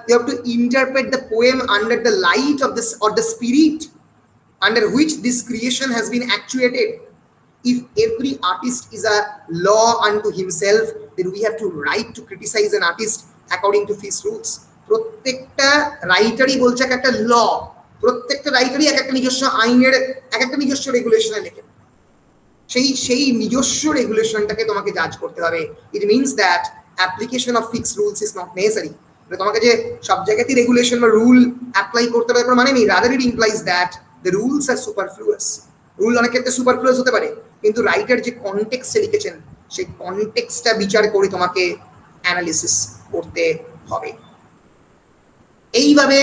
You have to interpret the poem under the light of this or the spirit under which this creation has been actuated. If every artist is a law unto himself, then we have to write to criticize an artist according to his rules. প্রত্যেকটা রাইটারই বলছে একটা ল, প্রত্যেকটা রাইটারই একটা নিজস্ব আইনের একটা নিজস্ব রেগুলেশনে লেখে, সেই নিজস্ব রেগুলেশনটাকে তোমাকে জাজ করতে হবে। It means that application of fixed rules is not necessary. তোমাকে যে সব জায়গাতেই রেগুলেশন বা রুল অ্যাপ্লাই করতে হবে মানে নেই, rather it implies that the rules are superfluous. Rule অনেক ক্ষেত্রে সুপারফ্লুয়াস হতে পারে, কিন্তু রাইটার যে কনটেক্সটে লিখেছেন সেই কনটেক্সটটা বিচার করে তোমাকে অ্যানালিসিস করতে হবে। এইভাবে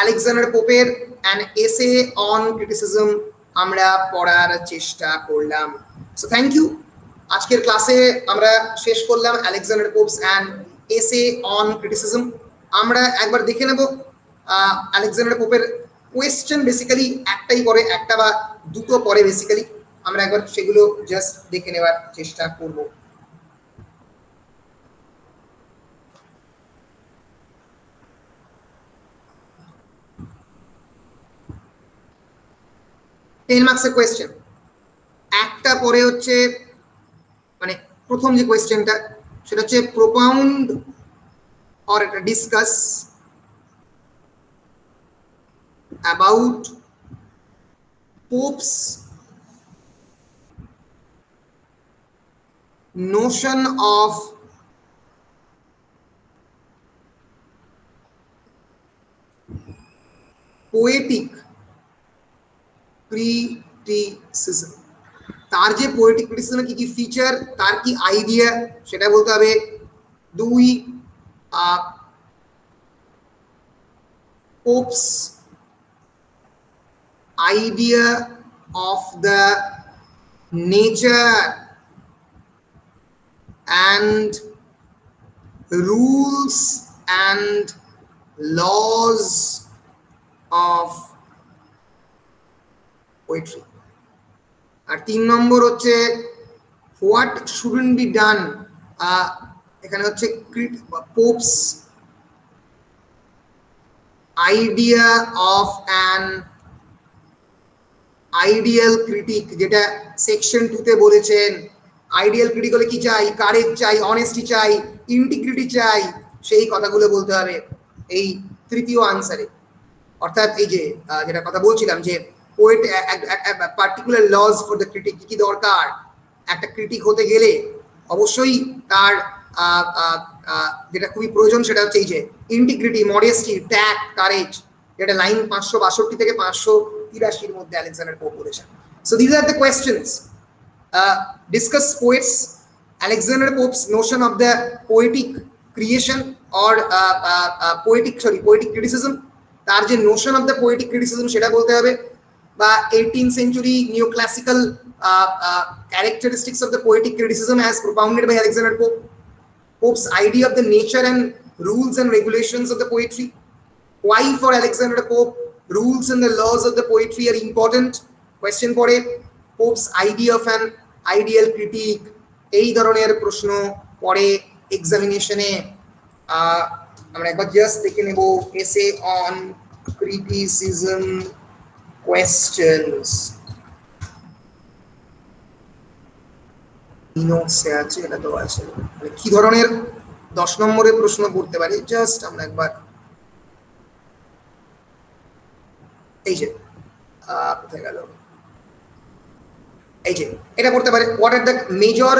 আলেকজান্ডার পোপের অ্যান এসে অন ক্রিটিসিজম আমরা পড়ার চেষ্টা করলাম। So thank you. আজকের ক্লাসে আমরা শেষ করলাম Alexander Pope's an essay on criticism. আমরা একবার দেখে নেব আলেকজান্ডার পোপের কোয়েশ্চেন, বেসিক্যালি একটাই পরে, একটা বা দুটো পরে বেসিক্যালি, আমরা একবার সেগুলো জাস্ট দেখে নেওয়ার চেষ্টা করব। টেন মার্কসের কোয়েশ্চেন, একটা পরে হচ্ছে মানে প্রথম যে কোয়েশ্চেনটা সেটা হচ্ছে প্রোপাউন্ড অর একটা discuss about popes notion of poetic criticism. তার যে পোয়েটিক ক্রিটিসিজমের কি কি ফিচার, তার কি আইডিয়া সেটা বলতে হবে। 2 Pope's idea of the nature and rules and laws of poetry. আর 3 নম্বর হচ্ছে what shouldn't be done, এখানে হচ্ছে Pope's idea of an ideal critic, যেটা সেকশন 2 তে বলেছেন আইডিয়াল ক্রিটিক হলে কি চাই, কারেজ চাই, অনেস্টি চাই, ইন্টিগ্রিটি চাই, সেই কথাগুলো বলতে হবে এই তৃতীয় আনসারে। অর্থাৎ এই যে যেটা কথা বলছিলাম যে poet particular laws for the critic, কি দরকার একটা ক্রিটিক হতে গেলে, অবশ্যই তার যেটা খুবই প্রয়োজন সেটা হচ্ছে এই যে ইন্টিগ্রিটি, মডেস্টি, ট্যাক্ট, কারেজ, যেটা লাইন 562 থেকে 583 এর মধ্যে আলেকজান্ডার পোপ বলেছেন। So this are the questions. Discuss poets, Alexander Pope's notion of the poetic creation or poetic criticism, তার যে notion of the poetic criticism সেটা বলতে হবে, বা 18th century neoclassical characteristics of the poetic criticism as propounded by Alexander Pope, Pope's idea of the nature and rules and regulations of the poetry, why for Alexander Pope rules and the laws of the poetry are important, question পড়ে Pope's idea of an ideal critic, এই ধরনের প্রশ্ন পড়ে এক্সামিনেশনে। আমরা একবার just দেখে নেব essay on criticism questions, নোটসে আছে, এটা তো আছে কি ধরনের 10 নম্বরের প্রশ্ন করতে পারি, জাস্ট আমরা একবার এই যে কোথায় গেল, এই যে এটা করতে পারে, what are the major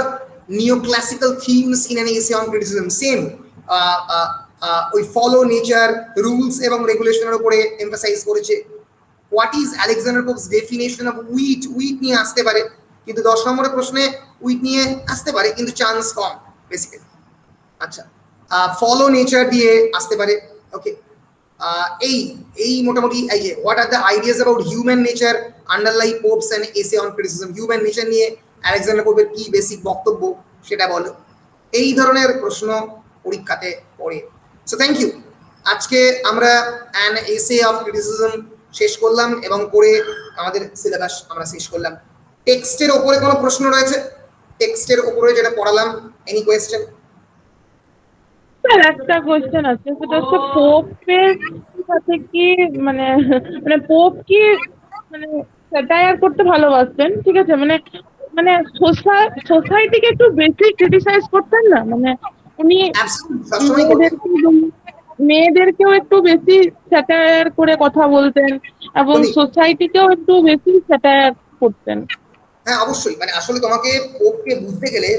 neoclassical themes in an essay on criticism, same ওই ফলো নেচার, রুলস এবং রেগুলেশনের উপরে এমফাসাইজ করেছে। what is Alexander Pope's definition of wheat, wheat নিয়ে আসতে পারে, কিন্তু 10 নম্বরের প্রশ্নে উইট নিয়ে আসতে পারে কিন্তু চান্স কম বেসিক্যালি। আচ্ছা, ফলো নেচার দিয়ে আসতে পারে। ওকে, এই মোটামুটি এই যে what are the ideas about human nature underlie Pope's and essay on criticism, human nature নিয়ে আলেকজান্ডার পোপের কি বেসিক বক্তব্য সেটা বলো, এই ধরনের প্রশ্ন পরীক্ষাতে পড়ে। So thank you. আজকে আমরা অ্যান এসে অফ ক্রিটিসিজম শেষ করলাম এবং করে আমাদের সিলেবাস আমরা শেষ করলাম। টেক্সটের উপরে কোনো প্রশ্ন রয়েছে? টেক্সটের উপরে যেটা পড়ালাম, এনি কোয়েশ্চেন? স্যার একটা কোয়েশ্চেন আছে, সেটা হচ্ছে পোপের সাথে কি মানে মানে পোপ কি মানে স্যাটায়ার করতে ভালোবাসতেন, ঠিক আছে, মানে মানে সোসাইটিকে একটু বেশি ক্রিটিসাইজ করতেন না, মানে উনি মেয়েদেরকেও একটু বেশি স্যাটায়ার করে কথা বলতেন এবং সোসাইটিকেও একটু বেশি স্যাটায়ার করতেন। হ্যাঁ অবশ্যই, মানে আসলে তোমাকে পোপকে বুঝতে গেলে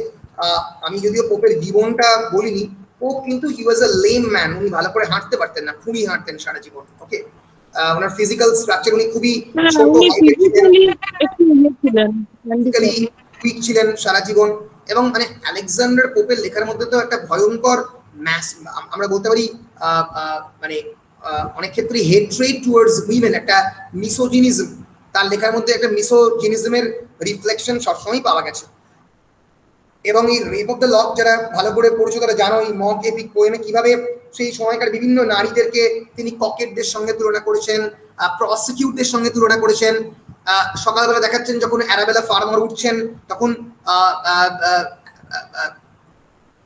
আমি যদিও পোপের জীবনটা বলিনি, পোপ কিন্তু হি ওয়াজ আ লেম ম্যান, উনি ভালো করে হাঁটতে পারতেন না, খুবই হাঁটতেন সারা জীবন। ওকে, ওনার ফিজিক্যাল স্ট্রাকচার, উনি খুবই ছোট উইক ছিলেন সারা জীবন। এবং মানে আলেকজান্ডার পোপের লেখার মধ্যে তো একটা ভয়ঙ্কর ম্যাস, আমরা বলতে পারি মানে অনেক ক্ষেত্রে হেট্রেড টুয়ার্ডস উইমেন, একটা মিসোজিনিজম, তার লেখার মধ্যে একটা মিসোজিনিজমের রিফ্লেকশন সবসময় পাওয়া গেছে। এবং এই রেপ অফ দ্য লক যারা ভালো করে পড়েছো তারা জানো এই মক এপিক পোয়েমে কিভাবে সেই সময়কার বিভিন্ন নারীদেরকে তিনি ককেটদের সঙ্গে তুলনা করেছেন, প্রসিকিউটদের সঙ্গে তুলনা করেছেন। সকালবেলা দেখাচ্ছেন যখন অ্যারাবেলা ফার্মার উঠছেন তখন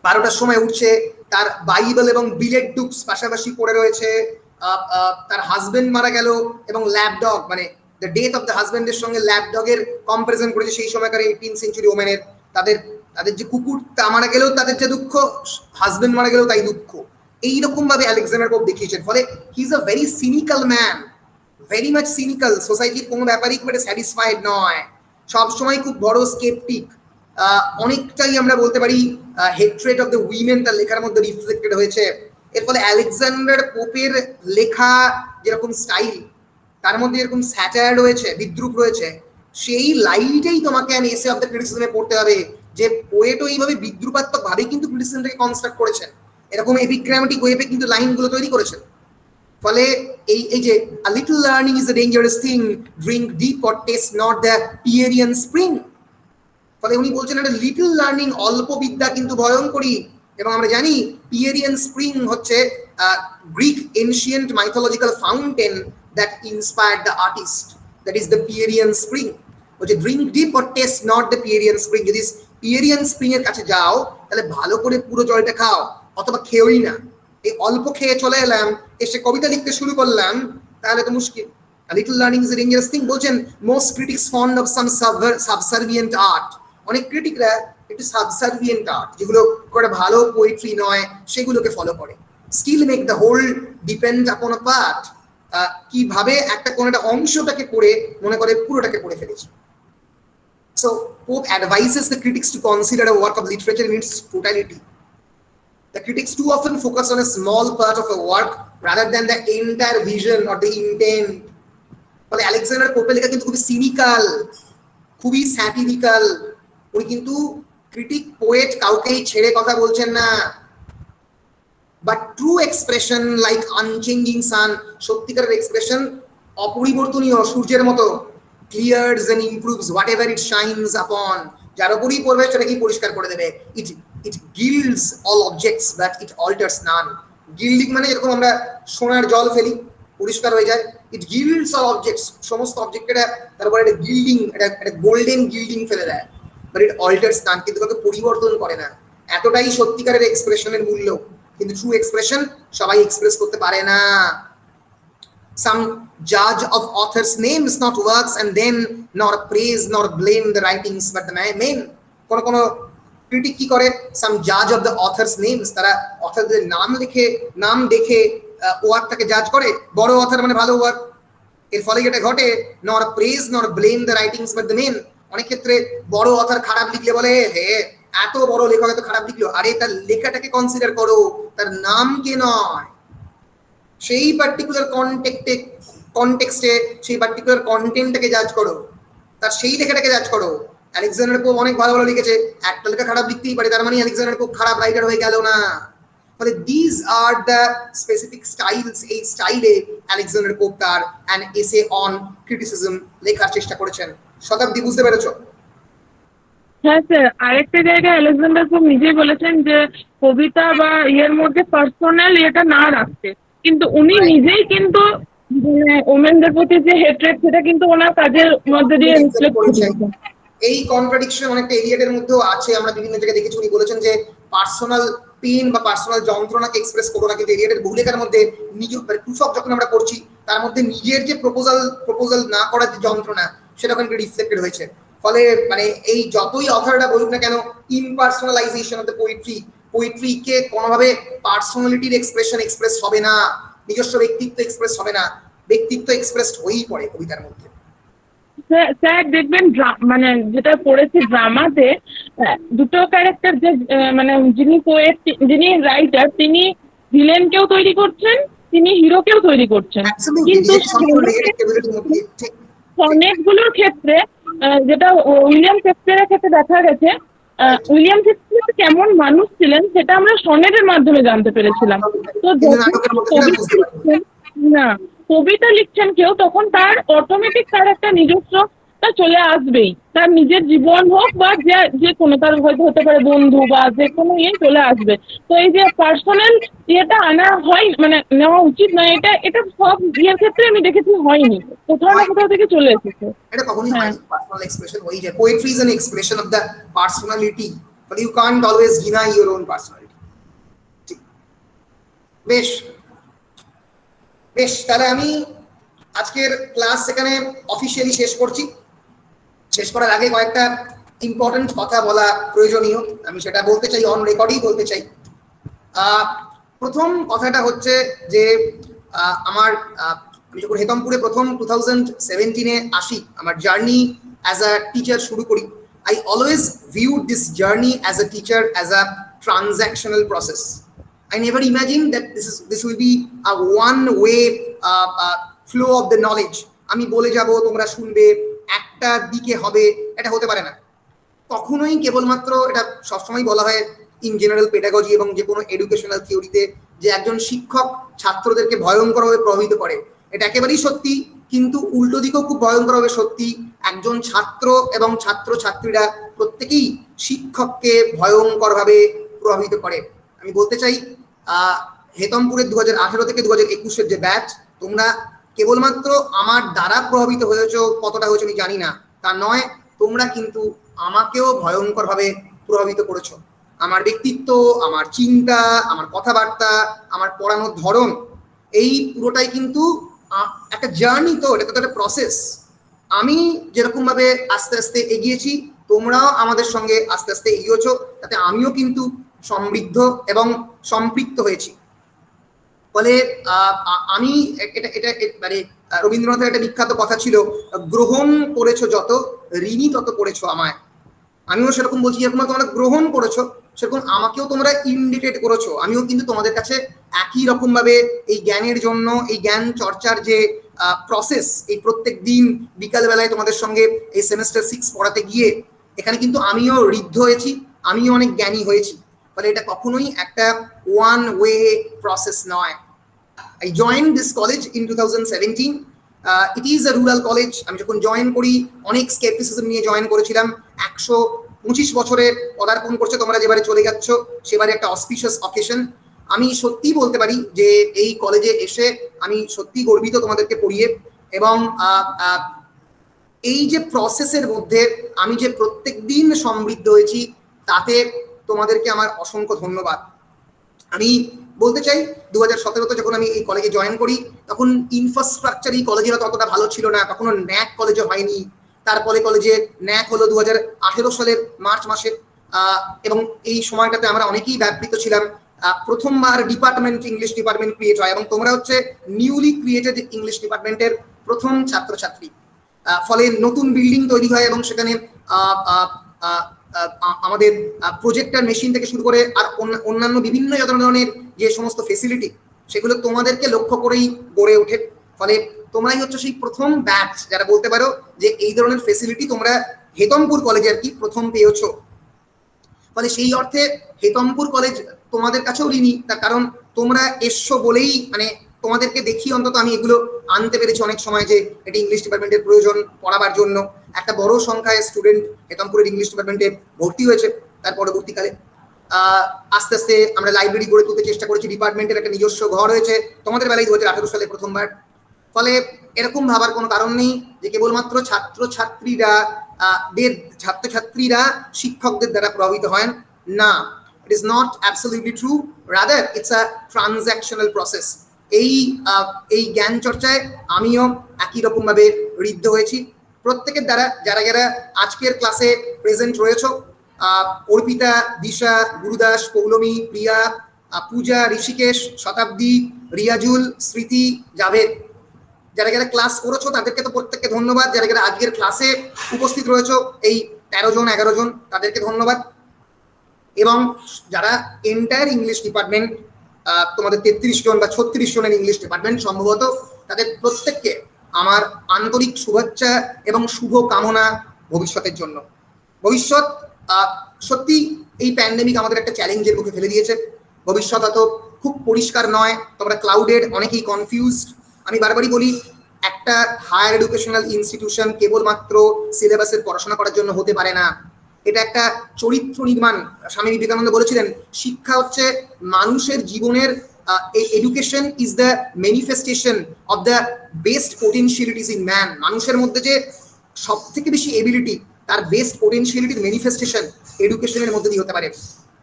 12টার সময় উঠছে, তার বাইবেল এবং বিলেট বুকস পাশাপাশি পড়ে রয়েছে, তার হাজবেন্ড মারা গেল এবং ল্যাপডগ মানে দ্য ডেথ অফ দ্য হাজবেন্ডের সঙ্গে ল্যাপডগের কম্পারিজন করেছে সেই সময়কার 18th সেঞ্চুরি ওমেনের। তাদের যে কুকুর তা মারা গেলেও তাদের যে দুঃখ, হাজবেন্ড মারা গেলেও তাই দুঃখ, এইরকম ভাবে আলেকজান্ডার পোপ দেখিয়েছেন। ফলে he is a very cynical man, very much cynical, সোসাইটির কোনো ব্যাপারেই খুব স্যাটিসফাইড নয়, সবসময় খুব বড় স্কেপটিক, অনেকটাই আমরা বলতে পারি হেট্রেড অফ দ্য উইমেন তার লেখার মধ্যে রিফ্লেক্টেড হয়েছে। এর ফলে আলেকজান্ডার পোপের লেখা যেরকম স্টাইল, তার মধ্যে এরকম স্যাটায়ার রয়েছে, বিদ্রুপ রয়েছে, সেই লাইটেই তোমাকে এসে অফ দ্য ক্রিটিসিজমে পড়তে হবে যে পোয়েটও এইভাবে বিদ্রুপাত্মক ভাবে কিন্তু ক্রিটিসিজমটাকে কনস্ট্রাক্ট করেছেন, এরকম এপিগ্রামেটিক ওয়েবে কিন্তু লাইনগুলো তৈরি করেছেন। ফলে এই যে a little learning is a dangerous thing, drink deep or taste not the Pierian spring, ফলে উনি বলছেন একটা লিটল লার্নিং, অল্প বিদ্যা কিন্তু ভয়ঙ্করী। এবং আমরা জানি পিয়েরিয়ান স্প্রিং হচ্ছে Greek ancient mythological fountain that inspired the artist, that is the Pierian spring. বলছে drink deep or taste not the Pierian spring, যদি পিয়েরিয়ান স্প্রিং এর কাছে যাও তাহলে ভালো করে পুরো জলটা খাও, অথবা খেয়েই না। এই অল্প খেয়ে চলে এলাম, এসে কবিতা লিখতে শুরু করলাম, তাহলে তো মুশকিল। A little learning is a dangerous thing বলছেন। most critics fond of some subservient art, অনেক ক্রিটিকরা একটু সাবসার্ভিয়েন্ট আর্ট, যেগুলো করে ভালো পোয়েট্রি নয়, সেগুলোকে ফলো করে। Still make the whole depend upon a part, কিভাবে একটা কোন একটা অংশটাকে পড়ে মনে করে পুরোটাকে পড়ে ফেলেছে। So Pope advises the critics to consider a work of literature in its totality. The critics too often focus on a small part of a work rather than the entire vision or the intent. ফলে Alexander পোপের লেখা কিন্তু খুবই cynical, খুবই স্যাটিরিক্যাল। উনি কিন্তু critic poet কাউকেই ছেড়ে কথা বলছেন না। But true expression like unchanging sun, সত্যিকারের এক্সপ্রেশন অপরিবর্তনীয় সূর্যের মতো, clears and improves whatever it shines upon, যার উপরই পড়বে সেটাকেই পরিষ্কার করে দেবে। It gilds all objects but it alters none. Gilding মানে এরকম আমরা সোনার জল ফেলি, পরিষ্কার হয়ে যায়। ইট গিল্ডস অল অবজেক্টস, সমস্ত অবজেক্টটা তারপরে একটা গিল্ডিং, একটা গোল্ডেন গিল্ডিং ফেলে দেয়। বাট ইট অল্টারস নান, কিন্তু কাউকে পরিবর্তন করে না। এতটাই সত্যিকারের এক্সপ্রেশনের মূল্য। কিন্তু ট্রু এক্সপ্রেশন সবাই এক্সপ্রেস করতে পারে না। Some judge of authors' names, not works, and then nor praise nor blame the writings but the men. কোন ক্রিটিক কি করে, some judge of the authors' names, তারা অথরদের নাম দেখে ওয়ার্কটাকে জাজ করে, বড় অথর মানে ভালো ওয়ার্ক। এর ফলে যেটা ঘটে, nor praise nor blame the writings but the men, অনেক ক্ষেত্রে বড় অথর খারাপ লিখলে বলে হে এত বড় লেখক এত খারাপ লিখলো, আরে তার লেখাটাকে কনসিডার করো, তার নামকে নয়। সেই পার্টিকুলার কনটেক্সটে সেই পার্টিকুলার কন্টেন্টটাকে জাজ করো, তার সেই লেখাটাকে জাজ করো। আলেকজান্ডার পোপ অনেক ভালো ভালো লিখেছে, একটা লেখা খারাপ লিখতেই পারে, তার মানে আলেকজান্ডার পোপ খারাপ রাইটার হয়ে গেল না। ফলে this are the specific styles, এই স্টাইলে আলেকজান্ডার পোপ তার অ্যান এসে অন ক্রিটিসিজম লেখার চেষ্টা করেছেন। শতাব্দী, বুঝতে পেরেছো? হ্যাঁ স্যার, আরেকটা জায়গায় আলেকজান্ডার পোপ নিজেই বলেছেন যে কবিতা বা ইয়ের মধ্যে পার্সোনাল ইয়েটা না রাখতে, কিন্তু উনি নিজেই কিন্তু ওমেনদের প্রতি যে হেট্রেড সেটা কিন্তু ওনার কাজের মধ্যে দিয়ে রিফ্লেক্ট করেছেন। এই কন্ট্রাডিকশন অনেকটা এলিয়টের মধ্যেও আছে, আমরা বিভিন্ন জায়গায় দেখেছি। উনি বলেছেন যে পার্সোনাল পেইন বা পার্সোনাল যন্ত্রণাকে এক্সপ্রেস করো না, কিন্তু এলিয়টের বহু লেখার মধ্যে নিজের প্রুফ যখন আমরা করছি তার মধ্যে নিজের যে প্রপোজাল না করার যে যন্ত্রণা সেটা ওখানে রিফ্লেক্টেড হয়েছে। ফলে মানে এই যতই অথরটা বলুক না কেন, ইমপার্সোনালাইজেশন অফ দ্য পোয়েট্রিকে কোনোভাবে পার্সোনালিটির এক্সপ্রেস হবে না, নিজস্ব ব্যক্তিত্ব এক্সপ্রেস হবে না, ব্যক্তিত্ব এক্সপ্রেস হয়েই পড়ে কবিতার মধ্যে। স্যার দেখবেন মানে যেটা পড়েছি ড্রামাতে, দুটো ক্যারেক্টার, যে মানে যিনি পোয়েট, যিনি রাইটার, তিনি ভিলেনকেও তৈরি করছেন, তিনি হিরোকেও তৈরি করছেন। কিন্তু সনেটগুলোর ক্ষেত্রে, যেটা উইলিয়াম শেক্সপিয়ারের ক্ষেত্রে দেখা গেছে, উইলিয়াম শেক্সপিয়ার কেমন মানুষ ছিলেন সেটা আমরা সনেটের মাধ্যমে জানতে পেরেছিলাম। তো কবিতা লিখছেন কেউ, তখন তার অটোমেটিক তার একটা নিজস্বতা চলে আসবেই, তার নিজের জীবন হোক বা যে কোনো, তার হয়তো হতে পারে বন্ধু বা যে কোনো ইয়ে চলে আসবে। তো এই যে পার্সোনাল ইয়েটা আনা হয়, মানে নেওয়া উচিত নয়, এটা সব ইয়ের ক্ষেত্রে আমি দেখেছি হয়নি, কোথাও না কোথাও থেকে চলে এসেছে। এটা কখনোই পার্সোনাল এক্সপ্রেশন হয়ে যায়। Poetry is an expression of the personality, but you can't always deny your own personality. বেশ, তাহলে আমি আজকের ক্লাস এখানে অফিসিয়ালি শেষ করছি। শেষ করার আগে কয়েকটা ইম্পর্টেন্ট কথা বলা প্রয়োজনীয়, আমি সেটা বলতে চাই, অন রেকর্ডই বলতে চাই। প্রথম কথাটা হচ্ছে যে আমি যখন হেতমপুরে প্রথম 2017-এ আসি, আমার জার্নি অ্যাজ আ টিচার শুরু করি। I always viewed this journey as a teacher as a transactional process. I never imagined that this will be a one-way flow of the knowledge. আমি বলে যাব, তোমরা শুনবে, একটা দিকে হবে, এটা হতে পারে না কখনোই। কেবলমাত্র এটা সবসময় বলা হয় ইন জেনারেল পেডাগজি এবং যে কোনো এডুকেশনাল থিওরিতে যে একজন শিক্ষক ছাত্রদেরকে ভয়ঙ্করভাবে প্রভাবিত করে, এটা একেবারেই সত্যি। কিন্তু উল্টো দিকেও খুব ভয়ঙ্করভাবে সত্যি, একজন ছাত্র এবং ছাত্র ছাত্রীরা প্রত্যেকেই শিক্ষককে ভয়ঙ্করভাবে প্রভাবিত করে। আমি বলতে চাই হেতমপুরের 2018 থেকে 2021-এর যে ব্যাচ, তোমরা কেবলমাত্র আমার দ্বারা প্রভাবিত হয়েছো, কতটা হয়েছে আমি জানি না, তা নয়, তোমরা কিন্তু আমাকেও ভয়ঙ্করভাবে প্রভাবিত করেছো। আমার ব্যক্তিত্ব, আমার চিন্তা, আমার কথাবার্তা, আমার পড়ানোর ধরন, এই পুরোটাই কিন্তু একটা জার্নি। তো এটা তো একটা প্রসেস। আমি যেরকম ভাবে আস্তে আস্তে এগিয়েছি, তোমরাও আমাদের সঙ্গে আস্তে আস্তে এগিয়েছো, তাতে আমিও কিন্তু সমৃদ্ধ এবং সম্পৃক্ত হয়েছি। ফলে আমি এটা এটা মানে রবীন্দ্রনাথের একটা বিখ্যাত কথা ছিল, গ্রহণ করেছো যত, ঋণী তত করেছো আমায়। আমিও সেরকম বলছি, যেরকম তোমরা গ্রহণ করেছো সেরকম আমাকেও তোমরা ইন্ডিকেট করেছো। আমিও কিন্তু তোমাদের কাছে একই রকম ভাবে এই জ্ঞানের জন্য, এই জ্ঞান চর্চার যে প্রসেস, এই প্রত্যেক দিন বিকালবেলায় তোমাদের সঙ্গে এই সেমেস্টার 6 পড়াতে গিয়ে এখানে কিন্তু আমিও ঋদ্ধ হয়েছি, আমিও অনেক জ্ঞানী হয়েছি। ফলে এটা কখনোই একটা ওয়ান ওয়ে প্রসেস নয়। I joined this college in 2017. It is a rural college. আমি যখন জয়েন করি অনেক স্কেপটিসিজম নিয়ে জয়েন করেছিলাম। 125 বছরে পদার্পণ করছে, তোমরা যেবারে চলে যাচ্ছ সেবারে একটা অসপিশিয়াস অকেশন। আমি সত্যি বলতে পারি যে এই কলেজে এসে আমি সত্যি গর্বিত তোমাদেরকে পড়িয়ে, এবং এই যে প্রসেসের মধ্যে আমি যে প্রত্যেক দিন সমৃদ্ধ হয়েছি, তাতে তোমাদেরকে আমার অসংখ্য ধন্যবাদ। আমি বলতে চাই 2017-তে যখন আমি এই কলেজে জয়েন করি, তখন ইনফ্রাস্ট্রাকচার এই কলেজের ততটা ভালো ছিল না, তখনও ন্যাক কলেজে হয়নি। তারপরে কলেজে ন্যাক হলো 2018 সালের মার্চ মাসে, এবং এই সময়টাতে আমরা অনেকেই ব্যাপৃত ছিলাম। প্রথমবার ডিপার্টমেন্ট, ইংলিশ ডিপার্টমেন্ট ক্রিয়েট হয়, এবং তোমরা হচ্ছে নিউলি ক্রিয়েটেড ইংলিশ ডিপার্টমেন্টের প্রথম ছাত্রছাত্রী। ফলে নতুন বিল্ডিং তৈরি হয়, এবং সেখানে আমাদের প্রজেক্টর মেশিন থেকে শুরু করে আর অন্যান্য বিভিন্ন ধরনের যে সমস্ত ফেসিলিটি, সেগুলো তোমাদেরকে লক্ষ্য করেই গড়ে ওঠে। ফলে তোমরাই হচ্ছে সেই প্রথম ব্যাচ যারা বলতে পারো যে এই ধরনের ফেসিলিটি তোমরা হেতমপুর কলেজে আর কি প্রথম পেয়েছো। ফলে সেই অর্থে হেতমপুর কলেজ তোমাদের কাছেও ঋণী, তার কারণ তোমরা এসছো বলেই, মানে তোমাদেরকে দেখি অন্তত আমি এগুলো আনতে পেরেছি অনেক সময় যে এটা ইংলিশ ডিপার্টমেন্টের প্রয়োজন পড়াবার জন্য। একটা বড় সংখ্যায় স্টুডেন্ট হেতমপুরের ইংলিশ ডিপার্টমেন্টে ভর্তি হয়েছে। তার পরবর্তীকালে আস্তে আস্তে আমরা লাইব্রেরি গড়ে তুলতে চেষ্টা করেছি, ডিপার্টমেন্টের একটা নিজস্ব ঘর হয়েছে তোমাদের বেলায় 2018 সালে প্রথমবার। ফলে এরকম ভাবার কোনো কারণ নেই যে কেবলমাত্র ছাত্রছাত্রীরা শিক্ষকদের দ্বারা প্রভাবিত হয় না। It is not absolutely true, rather it's a transactional process. এই জ্ঞান চর্চায় আমিও একই রকম ভাবে ঋদ্ধ হয়েছি প্রত্যেকের দ্বারা। যারা যারা আজকের ক্লাসে প্রেজেন্ট রয়েছো, অর্পিতা, দিশা, গুরুদাস, পৌলমী, প্রিয়া, পূজা, ঋষিকেশ, শতাব্দী, রিয়াজুল, স্মৃতি, জাভেদ, যারা যারা ক্লাস করেছো তাদেরকে তো প্রত্যেককে ধন্যবাদ। যারা যারা আজকের ক্লাসে উপস্থিত রয়েছো এই 13 জন 11 জন, তাদেরকে ধন্যবাদ। এবং যারা এন্টায়ার ইংলিশ ডিপার্টমেন্ট, তোমাদের 33 জন বা 36 জনের ইংলিশ ডিপার্টমেন্ট সম্ভবত, তাদের প্রত্যেককে আমার আন্তরিক শুভেচ্ছা এবং শুভ কামনা ভবিষ্যতের জন্য। ভবিষ্যৎ সত্যি এই প্যান্ডেমিক আমাদের একটা চ্যালেঞ্জের মুখে ফেলে দিয়েছে। ভবিষ্যৎ হয়তো খুব পরিষ্কার নয়, তোমরা ক্লাউডেড, অনেকেই কনফিউজড। আমি বারবারই বলি, একটা হায়ার এডুকেশনাল ইনস্টিটিউশন কেবলমাত্র সিলেবাসের পড়াশোনা করার জন্য হতে পারে না, এটা একটা চরিত্র নির্মাণ। স্বামী বিবেকানন্দ বলেছিলেন, শিক্ষা হচ্ছে মানুষের জীবনের, education is the manifestation of the best potentialities in man. মানুষের মধ্যে যে সব থেকে বেশি এবিলিটি, তার বেস্ট পোটেনশিয়ালিটির ম্যানিফেস্টেশন এডুকেশনের মধ্যে দিয়ে হতে পারে।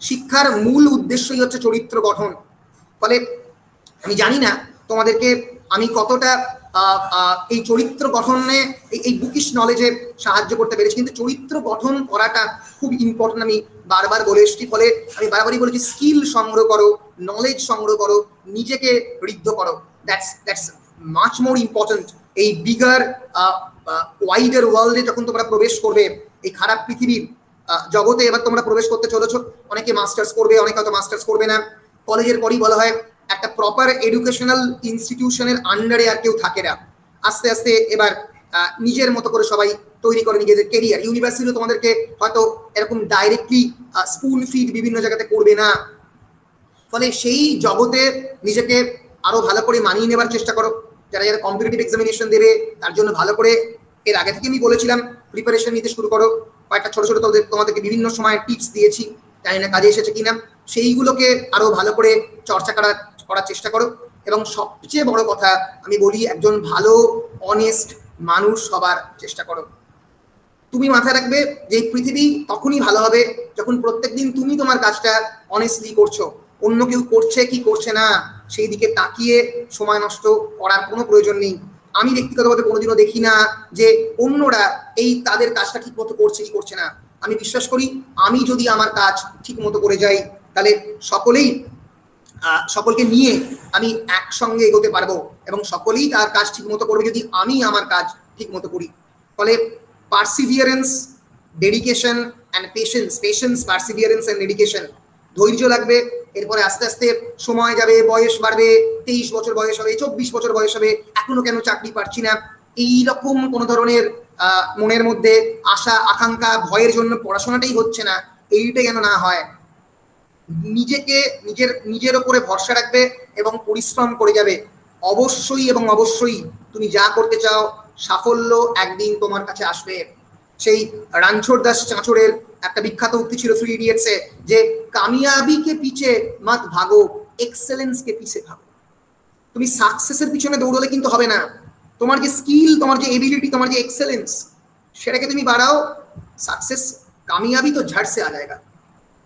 শিক্ষার মূল উদ্দেশ্যই হচ্ছে চরিত্র গঠন। ফলে আমি জানি না তোমাদেরকে আমি কতটা এই চরিত্র গঠনে, এই বুকিশ নলেজে সাহায্য করতে পেরেছি, কিন্তু চরিত্র গঠন করাটা খুব ইম্পর্টেন্ট, আমি বারবার বলে এসেছি। ফলে আমি বারবারই বলেছি, স্কিল সংগ্রহ করো, নলেজ সংগ্রহ করো, নিজেকে ঋদ্ধ করো। That's much more important. এই বিগার ওয়াইডার ওয়ার্ল্ডে যখন তোমরা প্রবেশ করবে, এই খারাপ পৃথিবীর জগতে এবার তোমরা প্রবেশ করতে চলেছো। অনেকে মাস্টার্স করবে, অনেকে হয়তো মাস্টার্স করবে না। কলেজের পরই বলা হয় একটা প্রপার এডুকেশনাল ইনস্টিটিউশনের আন্ডারে আর কেউ থাকে না। আস্তে আস্তে এবার নিজের মতো করে সবাই তৈরি করে নিজেদের কেরিয়ার। ইউনিভার্সিটিও তোমাদেরকে হয়তো এরকম ডাইরেক্টলি স্পুন ফিড বিভিন্ন জায়গাতে করবে না, ফলে সেই জগতে নিজেকে আরো ভালো করে মানিয়ে নেবার চেষ্টা করো। যারা যারা কম্পিটিটিভ এক্সামিনেশন দেবে তার জন্য ভালো করে এর আগে থেকে আমি বলেছিলাম প্রিপারেশন নিতে শুরু করো। কয়েকটা ছোট ছোট তোমাদেরকে বিভিন্ন সময় টিপস দিয়েছি, জানি না কাজে এসেছে কিনা, সেইগুলোকে আরো ভালো করে চর্চা করার চেষ্টা করো। এবং সবচেয়ে বড় কথা আমি বলি, একজন ভালো অনেস্ট মানুষ হবার চেষ্টা করো। তুমি মাথায় রাখবে যে পৃথিবী তখনই ভালো হবে যখন প্রত্যেকদিন তুমি তোমার কাজটা অনেস্টলি করছো। অন্য কেউ করছে কি করছে না সেই দিকে তাকিয়ে সময় নষ্ট করার কোনো প্রয়োজন নেই। আমি ব্যক্তিগতভাবে কোনোদিনও দেখি না যে অন্যরা এই তাদের কাজটা ঠিক মতো করছে কি করছে না। আমি বিশ্বাস করি আমি যদি আমার কাজ ঠিক মতো করে যাই তাহলে সকলকে নিয়ে আমি একসঙ্গে এগোতে পারবো এবং সকলেই তার কাজ ঠিক মতো করবে যদি আমি আমার কাজ ঠিক মতো করি। ফলে perseverance, dedication and patience, perseverance and dedication, ধৈর্য লাগবে। এরপরে আস্তে আস্তে সময় যাবে, বয়স বাড়বে, 23 বছর বয়স হবে, 24 বছর বয়স হবে, এখনো কেন চাকরি পাচ্ছি না, এইরকম কোনো ধরনের মনের মধ্যে আশা আকাঙ্ক্ষা ভয়ের জন্য পড়াশোনাটাই হচ্ছে না, এইটা যেন না হয়। নিজের ওপরে ভরসা রাখবে এবং পরিশ্রম করে যাবে। অবশ্যই এবং অবশ্যই তুমি যা করতে চাও সাফল্য একদিন তোমার কাছে আসবে। সেই রণছর দাস চাঁচড়ের একটা বিখ্যাত উক্তি ছিল 3 ইডিয়টসে, যে কামিয়াবিকে পিছে মত ভাগো, এক্সেলেন্সকে পিছে ভাগো। তুমি সাকসেসের পিছনে দৌড়লে কিন্তু হবে না। তোমার যে স্কিল, তোমার যে এবিলিটি, তোমার যে এক্সেলেন্স, সেটাকে তুমি বাড়াও। সাকসেস কামিয়াবি তো ঝট সে আ যায়গা,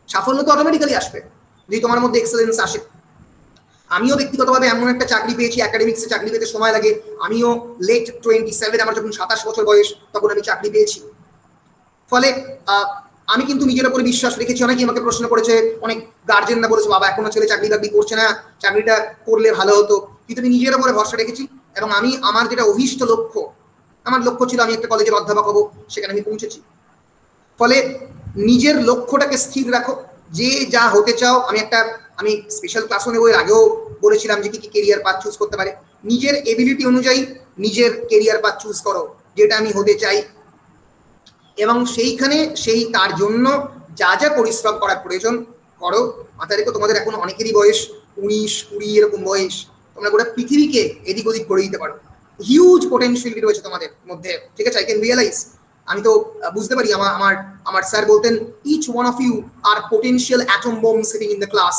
সাফল্য তো অটোমেটিক্যালি আসবে যদি তোমার মধ্যে এক্সেলেন্স আসে। আমিও ব্যক্তিগতভাবে এমন একটা চাকরি পেয়েছি, একাডেমিক্সে চাকরি পেতে সময় লাগে। আমিও লেট 27, আমার যখন 27 বছর বয়স তখন আমি চাকরি পেয়েছি। ফলে আমি কিন্তু নিজের উপরে বিশ্বাস রেখেছি। অনেকেই আমাকে প্রশ্ন করেছে, অনেক গার্জেনরা বলেছে বাবা এখনো ছেলে চাকরি বাকরি করছে না, চাকরিটা করলে ভালো হতো। কিন্তু আমি নিজের উপরে ভরসা রেখেছি এবং আমি আমার যেটা অভীষ্ট লক্ষ্য, আমার লক্ষ্য ছিল আমি একটা কলেজের অধ্যাপক হবো, সেখানে আমি পৌঁছেছি। ফলে নিজের লক্ষ্যটাকে স্থির রাখো, যে যা হতে চাও। আমি স্পেশাল ক্লাসও নেবো, এর আগেও বলেছিলাম যে কি কি কেরিয়ার পাথ চুজ করতে পারে। নিজের এবিলিটি অনুযায়ী নিজের কেরিয়ার পাথ চুজ করো, যেটা আমি হতে চাই, এবং সেই তার জন্য যা যা পরিশ্রম করার প্রয়োজন করো। মাথায় রেখো তোমাদের এখন অনেকেরই বয়স 19, 20 এরকম বয়স, তোমরা গোটা পৃথিবীকে এদিক ওদিক করে দিতে পারো। হিউজ পোটেনশিয়ালিটি রয়েছে তোমাদের মধ্যে, ঠিক আছে? I can realise. আমি তো বুঝতে পারি, আমার স্যার বলতেন each one of you are potential atom bomb sitting in the class,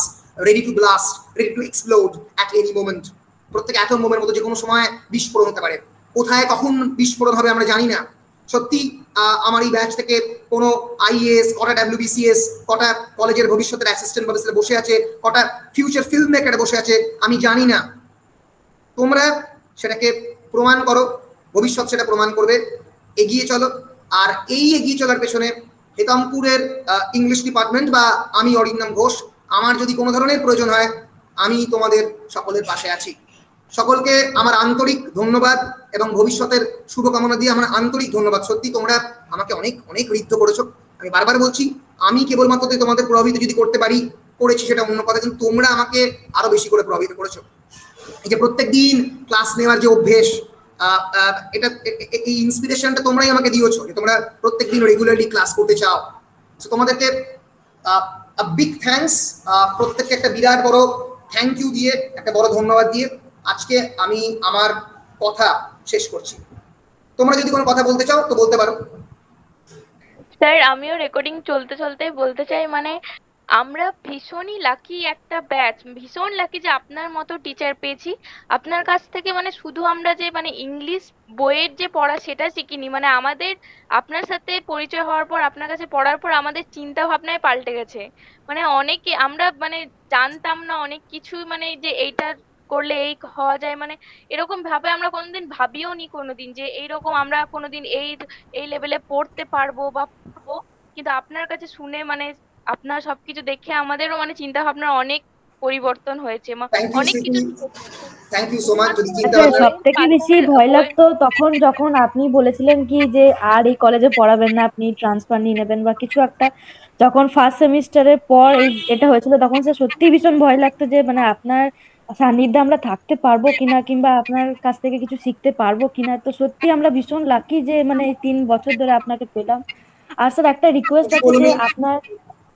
ready to blast, ready to explode at any moment. প্রত্যেক অ্যাটম বোমের মতো যে কোনো সময় বিস্ফোরণ হতে পারে। কোথায় কখন বিস্ফোরণ হবে আমরা জানি না। সত্যি আমার এই ব্যাচ থেকে কোনো আইএএস, কটা ডাব্লিউবিসিএস, কটা কলেজের ভবিষ্যতের অ্যাসিস্ট্যান্ট প্রফেসর বসে আছে, কটা ফিউচার ফিল্ম মেকার বসে আছে আমি জানি না। তোমরা সেটাকে প্রমাণ করো, ভবিষ্যৎ সেটা প্রমাণ করবে। এগিয়ে চলো। আর এই এগিয়ে চলার পেছনে হেতমপুরের ইংলিশ ডিপার্টমেন্ট বা আমি অরিন্দম ঘোষ, আমার যদি কোনো ধরনের প্রয়োজন হয় আমি তোমাদের সকলের পাশে আছি। সকলকে আমার আন্তরিক ধন্যবাদ এবং ভবিষ্যতের শুভকামনা দিয়ে আমার আন্তরিক ধন্যবাদ। সত্যি তোমরা আমাকে অনেক অনেক ঋদ্ধ করেছো। আমি বারবার বলছি, আমি কেবলমাত্র তোমাদের প্রভাবিত যদি করতে পারি, করেছি সেটা অন্য কথা, কিন্তু তোমরা আমাকে আরো বেশি করে প্রভাবিত করেছো। এই যে প্রত্যেক দিন ক্লাস নেওয়ার যে অভ্যেস, এই ইন্সপিরেশনটা তোমরাই আমাকে দিয়েছো, যে তোমরা প্রত্যেকদিন রেগুলারলি ক্লাস করতে চাও। তোমাদেরকে বিগ থ্যাঙ্কস, প্রত্যেককে একটা বিরাট বড় থ্যাংক ইউ দিয়ে, একটা বড় ধন্যবাদ দিয়ে আজকে আমি আমার কথা শেষ করছি। তোমরা যদি কোনো কথা বলতে চাও তো বলতে পারো। স্যার আমিও রেকর্ডিং চলতে চলতে বলতে চাই, মানে আমরা ভীষণই লাকি একটা ব্যাচ, ভীষণ লাকি যে আপনার মতো টিচার পেয়েছি। আপনার কাছ থেকে মানে শুধু আমরা যে মানে ইংলিশ বইয়ের যে পড়া সেটা শিখিনি, মানে আমাদের আপনার সাথে পরিচয় হওয়ার পর, আপনার কাছে পড়ার পর আমাদের চিন্তা ভাবনায় পাল্টে গেছে। মানে অনেকে আমরা মানে জানতাম না অনেক কিছু, মানে যে এইটা করলে এই হওয়া যায়, মানে এরকম ভাবে আমরা কোনোদিন ভাবিও নি কোনোদিন যে এইরকম আমরা কোনোদিন এই এই লেভেলে পড়তে পারবো বা পারবো। কিন্তু আপনার কাছে শুনে মানে আপনার সবকিছু দেখে আমাদেরও মানে চিন্তা ভাবনার অনেক পরিবর্তন হয়েছে, অনেক কিছু। Thank you so much. যদি চিন্তা আচ্ছা, ভাবনা সব থেকে বেশি ভয় লাগতো তখন যখন আপনি বলেছিলেন কি যে আর এই কলেজে পড়াবেন না, আপনি ট্রান্সফার নিয়ে নেবেন বা কিছু একটা, যখন ফার্স্ট সেমিস্টারের পর এটা হয়েছিল তখন সে সত্যি ভীষণ ভয় লাগতো যে মানে আপনার সান্নিধ্যে আমরা থাকতে পারবো কিনা কিংবা আপনার কাছ থেকে কিছু শিখতে পারবো কিনা। তো সত্যি আমরা ভীষণ লাকি যে মানে এই 3 বছর ধরে আপনাকে পেলাম। আর স্যার একটা রিকোয়েস্ট আছে যে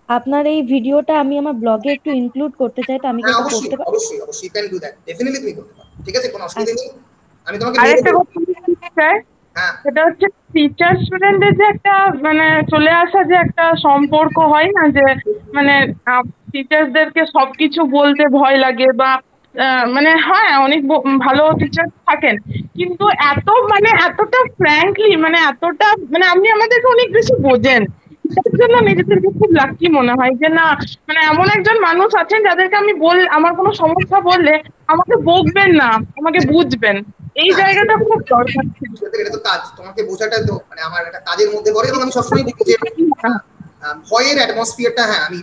আপনার এই ভিডিওটা আমি আমার ব্লগে একটু ইনক্লুড করতে চাই, তো আমি কি হ্যাঁ এটা অবশ্যই করতে পারি? অবশ্যই অবশ্যই, ক্যান ডু দ্যাট, ডেফিনেটলি তুমি করতে পারো, ঠিক আছে, কোনো অসুবিধা নেই। আমি তোমাকে মেরে আরেকটা দেবো। কথা বলতে চাই, হ্যাঁ সেটা হচ্ছে টিচার স্টুডেন্টের যে একটা মানে চলে আসা যে একটা সম্পর্ক হয় না, যে মানে টিচার্সদেরকে সবকিছু বলতে ভয় লাগে বা মানে হ্যাঁ অনেক ভালো টিচার থাকেন, কিন্তু এত মানে এতটা ফ্র্যাঙ্কলি মানে এতটা মানে আপনি আমাদেরকে অনেক বেশি বোঝেন, এটার জন্য নিজেদেরকে খুব লাকি মনে হয় যে না মানে এমন একজন মানুষ আছেন যাদেরকে আমি আমার কোনো সমস্যা বললে আমাকে বকবেন না, আমাকে বুঝবেন। এই হ্যাঁ, জায়গাটা খুব দরকার ছিল। এটা তো কাজ, তোমাকে বোঝাটা তো মানে আমার একটা কাজের মধ্যে পড়ে। এবং আমি সবসময় দেখি যে ভয়ের অ্যাটমসফিয়ারটা, হ্যাঁ আমি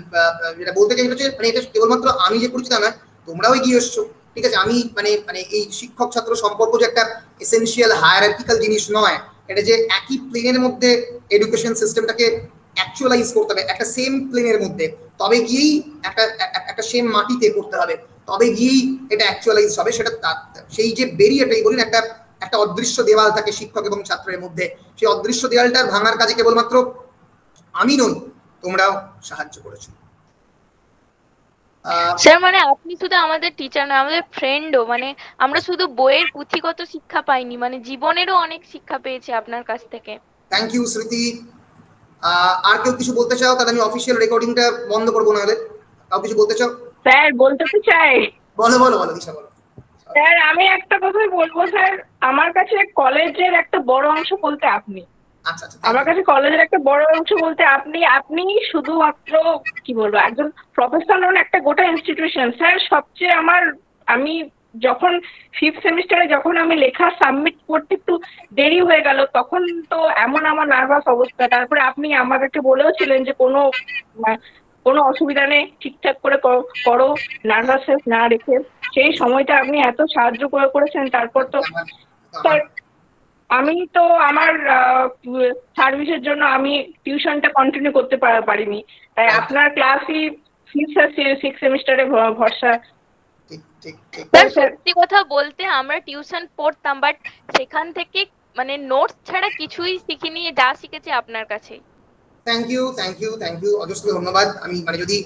যেটা বলতে চাই হচ্ছে মানে এটা কেবলমাত্র আমি যে করেছি তা না, তোমরাও এগিয়ে এসছো, ঠিক আছে। আমি মানে মানে এই শিক্ষক ছাত্র সম্পর্ক যে একটা এসেনশিয়াল হায়ারার্কিক্যাল জিনিস নয়, এটা যে একই প্লেনের মধ্যে এডুকেশন সিস্টেমটাকে অ্যাকচুয়ালাইজ করতে হবে, একটা সেম প্লেনের মধ্যে, তবে গিয়েই একটা সেম মাটিতে করতে হবে, তবে গিয়েই এটা অ্যাকচুয়ালাইজ হবে। সেটা সেই যে বেরিয়েটাই বলুন, একটা একটা অদৃশ্য দেওয়াল থাকে শিক্ষক এবং ছাত্রের মধ্যে, সেই অদৃশ্য দেওয়ালটার ভাঙার কাজে কেবলমাত্র আমি নই, তোমরাও সাহায্য করেছো। স্যার মানে আপনি শুধু আমাদের টিচার নয়, আমাদের ফ্রেন্ডও, মানে আমরা শুধু বইয়ের পুঁথিগত শিক্ষা পাইনি, মানে জীবনেরও অনেক শিক্ষা পেয়েছি আপনার কাছ থেকে। থ্যাংক ইউ স্মৃতি। আর কেউ কিছু বলতে চাও? তাহলে আমি অফিসিয়াল রেকর্ডিংটা বন্ধ করবো, না হলে কাউ কিছু বলতে চাও? স্যার বলতে তো চাই। বলো বলো বলো দিশা বলো। স্যার আমি একটা কথাই বলবো স্যার, আমার কাছে কলেজের একটা বড় অংশ বলতে আপনি, আচ্ছা আচ্ছা, আমার কাছে কলেজের একটা বড় অংশ বলতে আপনি। আপনি শুধুমাত্র কি বলবো একজন প্রফেসর নন, একটা গোটা ইনস্টিটিউশন। স্যার সবচেয়ে আমি যখন 5th সেমিস্টারে যখন আমি লেখা সাবমিট করতে একটু দেরি হয়ে গেল, তখন তো এমন আমার নার্ভাস অবস্থা। তারপরে আপনি আমাদেরকে বলেওছিলেন যে কোনো অসুবিধা নেই, ঠিকঠাক করে করো, নার্ভাসনেস না রেখে। সেই সময়টা আপনি এত সাহায্য করেছেন। তারপর তো স্যার আমি তো আমার সার্ভিসের জন্য আমি টিউশনটা কন্টিনিউ করতে পারিনি, তাই আপনার ক্লাসই 5th আর 6th সেমিস্টারে ভরসা। স্যার সত্যি কথা বলতে আমরা টিউশন পড়তাম, বাট সেখান থেকে মানে নোটস ছাড়া কিছুই শিখিনি, যা শিখেছি আপনার কাছেই। Thank you thank you thank you, অজস্র ধন্যবাদ। আমি মানে যদি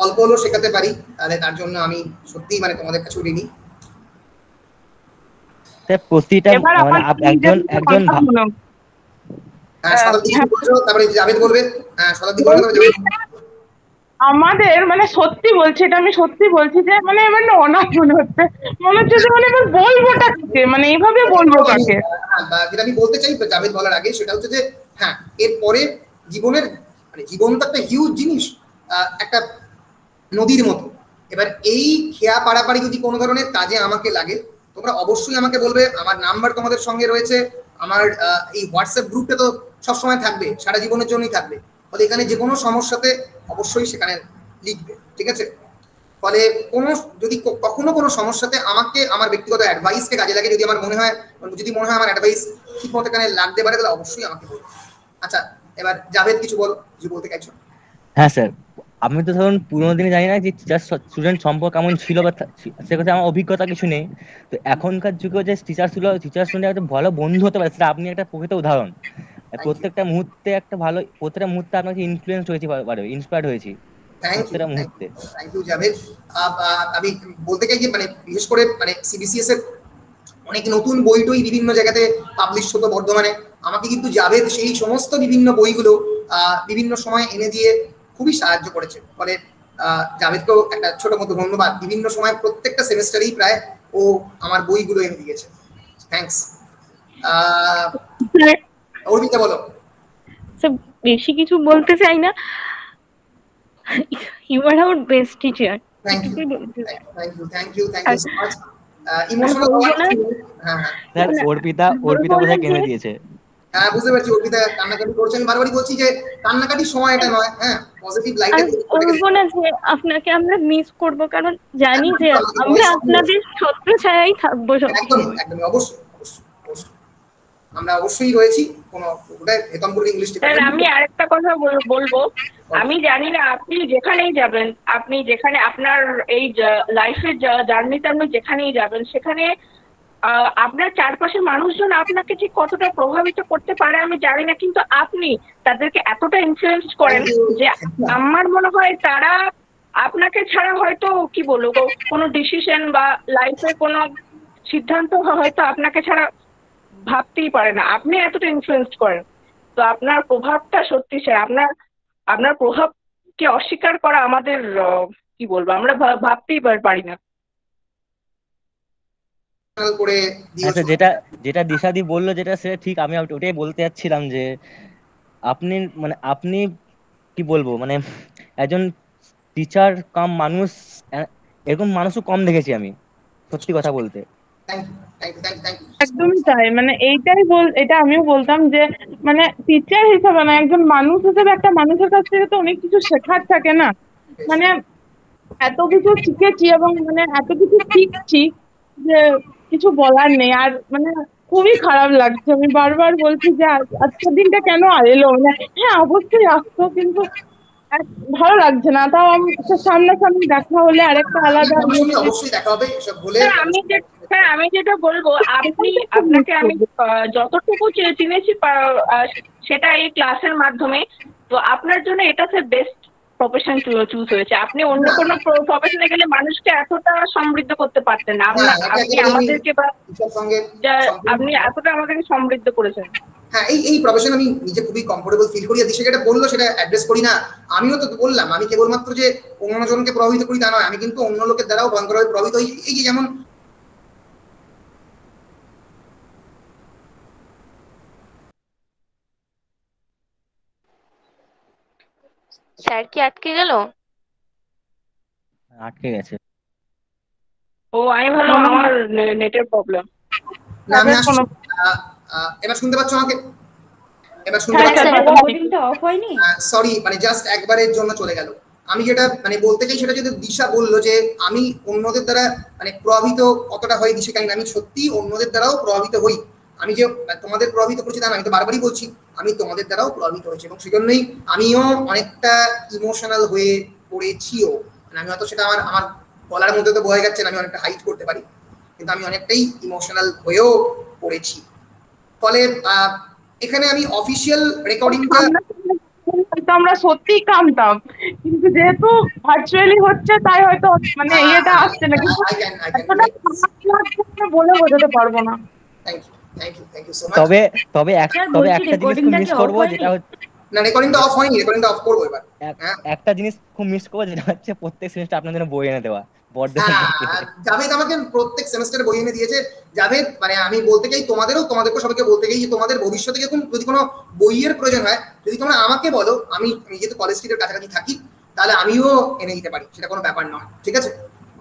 অল্প হলেও শেখাতে পারি তাহলে তার জন্য আমি সত্যিই মানে তোমাদের কাছে ঋণী। স্যার প্রতিটা মানে একজন একজন তারপরে জাভেদ বলবে। হ্যাঁ শতাব্দী বলবে। আমাদের মানে সত্যি বলছি, এটা আমি সত্যি বলছি যে মানে এবার না অনাথ মনে হচ্ছে যে মানে এবার বলবোটা কাকে, মানে এইভাবে বলবো কাকে। যেটা আমি বলতে চাই জাভেদ বলার আগে, সেটা হচ্ছে যে হ্যাঁ এরপরে জীবনের মানে জীবন তো একটা হিউজ জিনিস, একটা নদীর মতো। এবার এই খেয়া পাড়াপাড়ি যদি কোনো ধরনের কাজে আমাকে লাগে, তোমরা অবশ্যই আমাকে বলবে। আমার নাম্বার তোমাদের সঙ্গে রয়েছে, আমার এই হোয়াটসঅ্যাপ গ্রুপটা তো সবসময় থাকবে, সারা জীবনের জন্যই থাকবে। ফলে এখানে যে কোনো সমস্যাতে অবশ্যই সেখানে লিখবে, ঠিক আছে। ফলে কোনো যদি কখনো কোনো সমস্যাতে আমাকে আমার ব্যক্তিগত অ্যাডভাইসকে কাজে লাগে, যদি মনে হয় আমার অ্যাডভাইস ঠিক মতো এখানে লাগতে পারে, তাহলে অবশ্যই আমাকে বলবে। আচ্ছা এবার জাভেদ কিছু বলতে চাইছো? হ্যাঁ স্যার, আমি তো ধরুন পুরোনো দিনে জানি না যে টিচার স্টুডেন্ট সম্পর্ক কেমন ছিল বা সে কথা আমার অভিজ্ঞতা কিছু নেই। তো এখনকার যুগে যে টিচার স্টুডেন্ট একটা ভালো বন্ধু হতে পারে, সেটা আপনি একটা প্রকৃত উদাহরণ। প্রত্যেকটা মুহূর্তে প্রত্যেকটা মুহূর্তে আপনাকে ইনফ্লুয়েন্স হয়েছি, ইন্সপায়ার্ড হয়েছি প্রত্যেকটা মুহূর্তে। Thank you Javed. আমি বলতে চাই যে মানে বিশেষ করে মানে সিবিসিএস এর অনেক নতুন বই টই বিভিন্ন জায়গাতে পাবলিশ হতো বর্ধমানে, আমাকে কিন্তু জাভেদ সেই সমস্ত বিভিন্ন বইগুলো বিভিন্ন সময় এনে দিয়ে খুবই সাহায্য করেছে। ফলে জাভেদকেও একটা ছোট মতো ধন্যবাদ। বিভিন্ন সময় প্রত্যেকটা সেমিস্টারেই প্রায় ও আমার বইগুলো এনে দিয়েছে। থ্যাংকস। অর্পিতা বলো। বেশি কিছু বলতে চাই না, you are our best teacher. Thank you so much. Emotional sir Arpita কোথায় কিনে দিয়েছে? হ্যাঁ বুঝতে পারছি, অর্পিতা কান্নাকাটি করছেন। বারবারই বলছি যে কান্নাকাটির সময় এটা নয়। হ্যাঁ পজিটিভ লাইটে বলবো না যে আপনাকে আমরা মিস করব, কারণ জানি যে আমরা আপনাদের ছত্র ছায়াই থাকবো সবসময়। একদম অবশ্যই আমরা অবশ্যই রয়েছি। কোনো ওটা হেতমপুর ইংলিশ। স্যার আমি আরেকটা কথা বলবো, আমি জানি না আপনি যেখানেই যাবেন, আপনি যেখানে আপনার এই লাইফের জার্নিতে আপনি যেখানেই যাবেন, সেখানে আপনার চারপাশে মানুষজন আপনাকে ঠিক কতটা প্রভাবিত করতে পারে আমি জানি না, কিন্তু আপনি তাদেরকে এতটা ইনফ্লুয়েন্স করেন যে আমার মনে হয় তারা আপনাকে ছাড়া হয়তো কি বলবো কোনো ডিসিশন বা লাইফের কোনো সিদ্ধান্ত হয়তো আপনাকে ছাড়া ভাবতেই পারে না, আপনি এতটা ইনফ্লুয়েন্স করেন। তো আপনার প্রভাবটা সত্যি স্যার, আপনার প্রভাবকে অস্বীকার করা আমাদের কি বলবো, আমরা ভাবতেই পারি না। করে আচ্ছা, যেটা যেটা দিশাদি বললো যেটা সেটা ঠিক, আমি ওটাই বলতে যাচ্ছিলাম যে আপনি মানে আপনি কি বলবো মানে একজন টিচার কাম মানুষ, এরকম মানুষও কম দেখেছি আমি, সত্যি কথা বলতে। একদমই তাই, মানে এটা আমিও বলতাম যে মানে টিচার হিসেবে না, একজন মানুষ হিসেবে একটা মানুষের কাছ থেকে তো অনেক কিছু শেখার থাকে না, মানে এত কিছু শিখেছি এবং মানে এত কিছু শিখছি যে কিছু বলার নেই। আর মানে খুবই খারাপ লাগছে, আমি বারবার বলছি যে আজকের দিনটা কেন এলো, মানে হ্যাঁ অবশ্যই আসতো, কিন্তু ভালো লাগছে না। তাও সামনাসামনি দেখা হলে আরেকটা আলাদা অবশ্যই দেখা হবে এসব বলে। আমি যেটা বলবো, আপনাকে আমি যতটুকু চিনেছি সেটা এই ক্লাসের মাধ্যমে, তো আপনার জন্য এটা বেস্ট প্রফেশন চুজ হয়েছে। আপনি অন্য কোনো প্রফেশনে গেলে মানুষকে এতটা সমৃদ্ধ করতে পারতেন না, আপনি আমাদেরকে আপনি এতটা আমাদেরকে সমৃদ্ধ করেছেন। হ্যাঁ, এই প্রফেশন আমি নিজে খুবই কমফোর্টেবল ফিল করি। দিশা যেটা বললো সেটা অ্যাড্রেস করি না, আমিও তো বললাম আমি কেবলমাত্র যে অন্যজনকে প্রভাবিত করি তা নয়, আমি কিন্তু অন্য লোকের দ্বারাও ভয়ঙ্করভাবে প্রভাবিত হই। এই যে যেমন স্যার কি আটকে গেল? আটকে গেছে। ও আমি ভালো আমার নেটের প্রবলেম। না আমি আসছি। এবার শুনতে পাচ্ছ আমাকে? এবার শুনতে পাচ্ছ? রেকর্ডিংটা অফ হয়নি? সরি, মানে জাস্ট একবারের জন্য চলে গেল। আমি যেটা মানে বলতে চাই সেটা যদি দিশা বললো যে আমি অন্যদের দ্বারা মানে প্রভাবিত কতটা হয় দিশা জানি না, আমি সত্যি অন্যদের দ্বারাও প্রভাবিত হই। আমি যে তোমাদের প্রভাবিত করছি তা না, আমি তো বারবারই বলছি আমি তোমাদের দ্বারাও প্রভাবিত হয়েছি, এবং সেজন্যই আমিও অনেকটা ইমোশনাল হয়ে পড়েছিও। মানে আমি হয়তো সেটা আমার আমার গলার মধ্যে তো বয়ে যাচ্ছে না, আমি অনেকটা হাইড করতে পারি, কিন্তু আমি অনেকটাই ইমোশনাল হয়েও পড়েছি। ফলে এখানে আমি অফিসিয়াল রেকর্ডিংটা আমরা সত্যিই কামতাম, কিন্তু যেহেতু ভার্চুয়ালি হচ্ছে তাই হয়তো মানে ইয়েটা আসছে না, কিন্তু বলে বোঝাতে পারবো না। তবে একটা জিনিস খুব মিস করবো, যেটা হচ্ছে না রেকর্ডিংটা অফ হয়নি, রেকর্ডিংটা অফ করবো এবার। একটা জিনিস খুব মিস করবো, যেটা হচ্ছে প্রত্যেক সেমিস্টার আপনাদের জন্য বই এনে দেওয়া। জাভেদ আমাকে প্রত্যেক সেমিস্টারে বই এনে দিয়েছে। জাভেদ মানে আমি বলতে চাই তোমাদেরকে সবাইকে বলতে চাই যে তোমাদের ভবিষ্যতে যদি কোনো বইয়ের প্রয়োজন হয়, যদি তোমরা আমাকে বলো, আমি যেহেতু কলেজ স্ট্রিটের কাছাকাছি থাকি, তাহলে আমিও এনে দিতে পারি, সেটা কোনো ব্যাপার নয়, ঠিক আছে?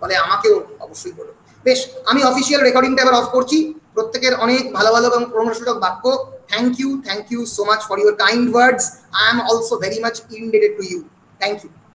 ফলে আমাকেও অবশ্যই বলো। বেশ, আমি অফিসিয়াল রেকর্ডিংটা এবার অফ করছি। প্রত্যেকের অনেক ভালো ভালো এবং প্রশংসাসূচক বাক্য। Thank you so much for your kind words. I am also very much indebted to you. Thank you.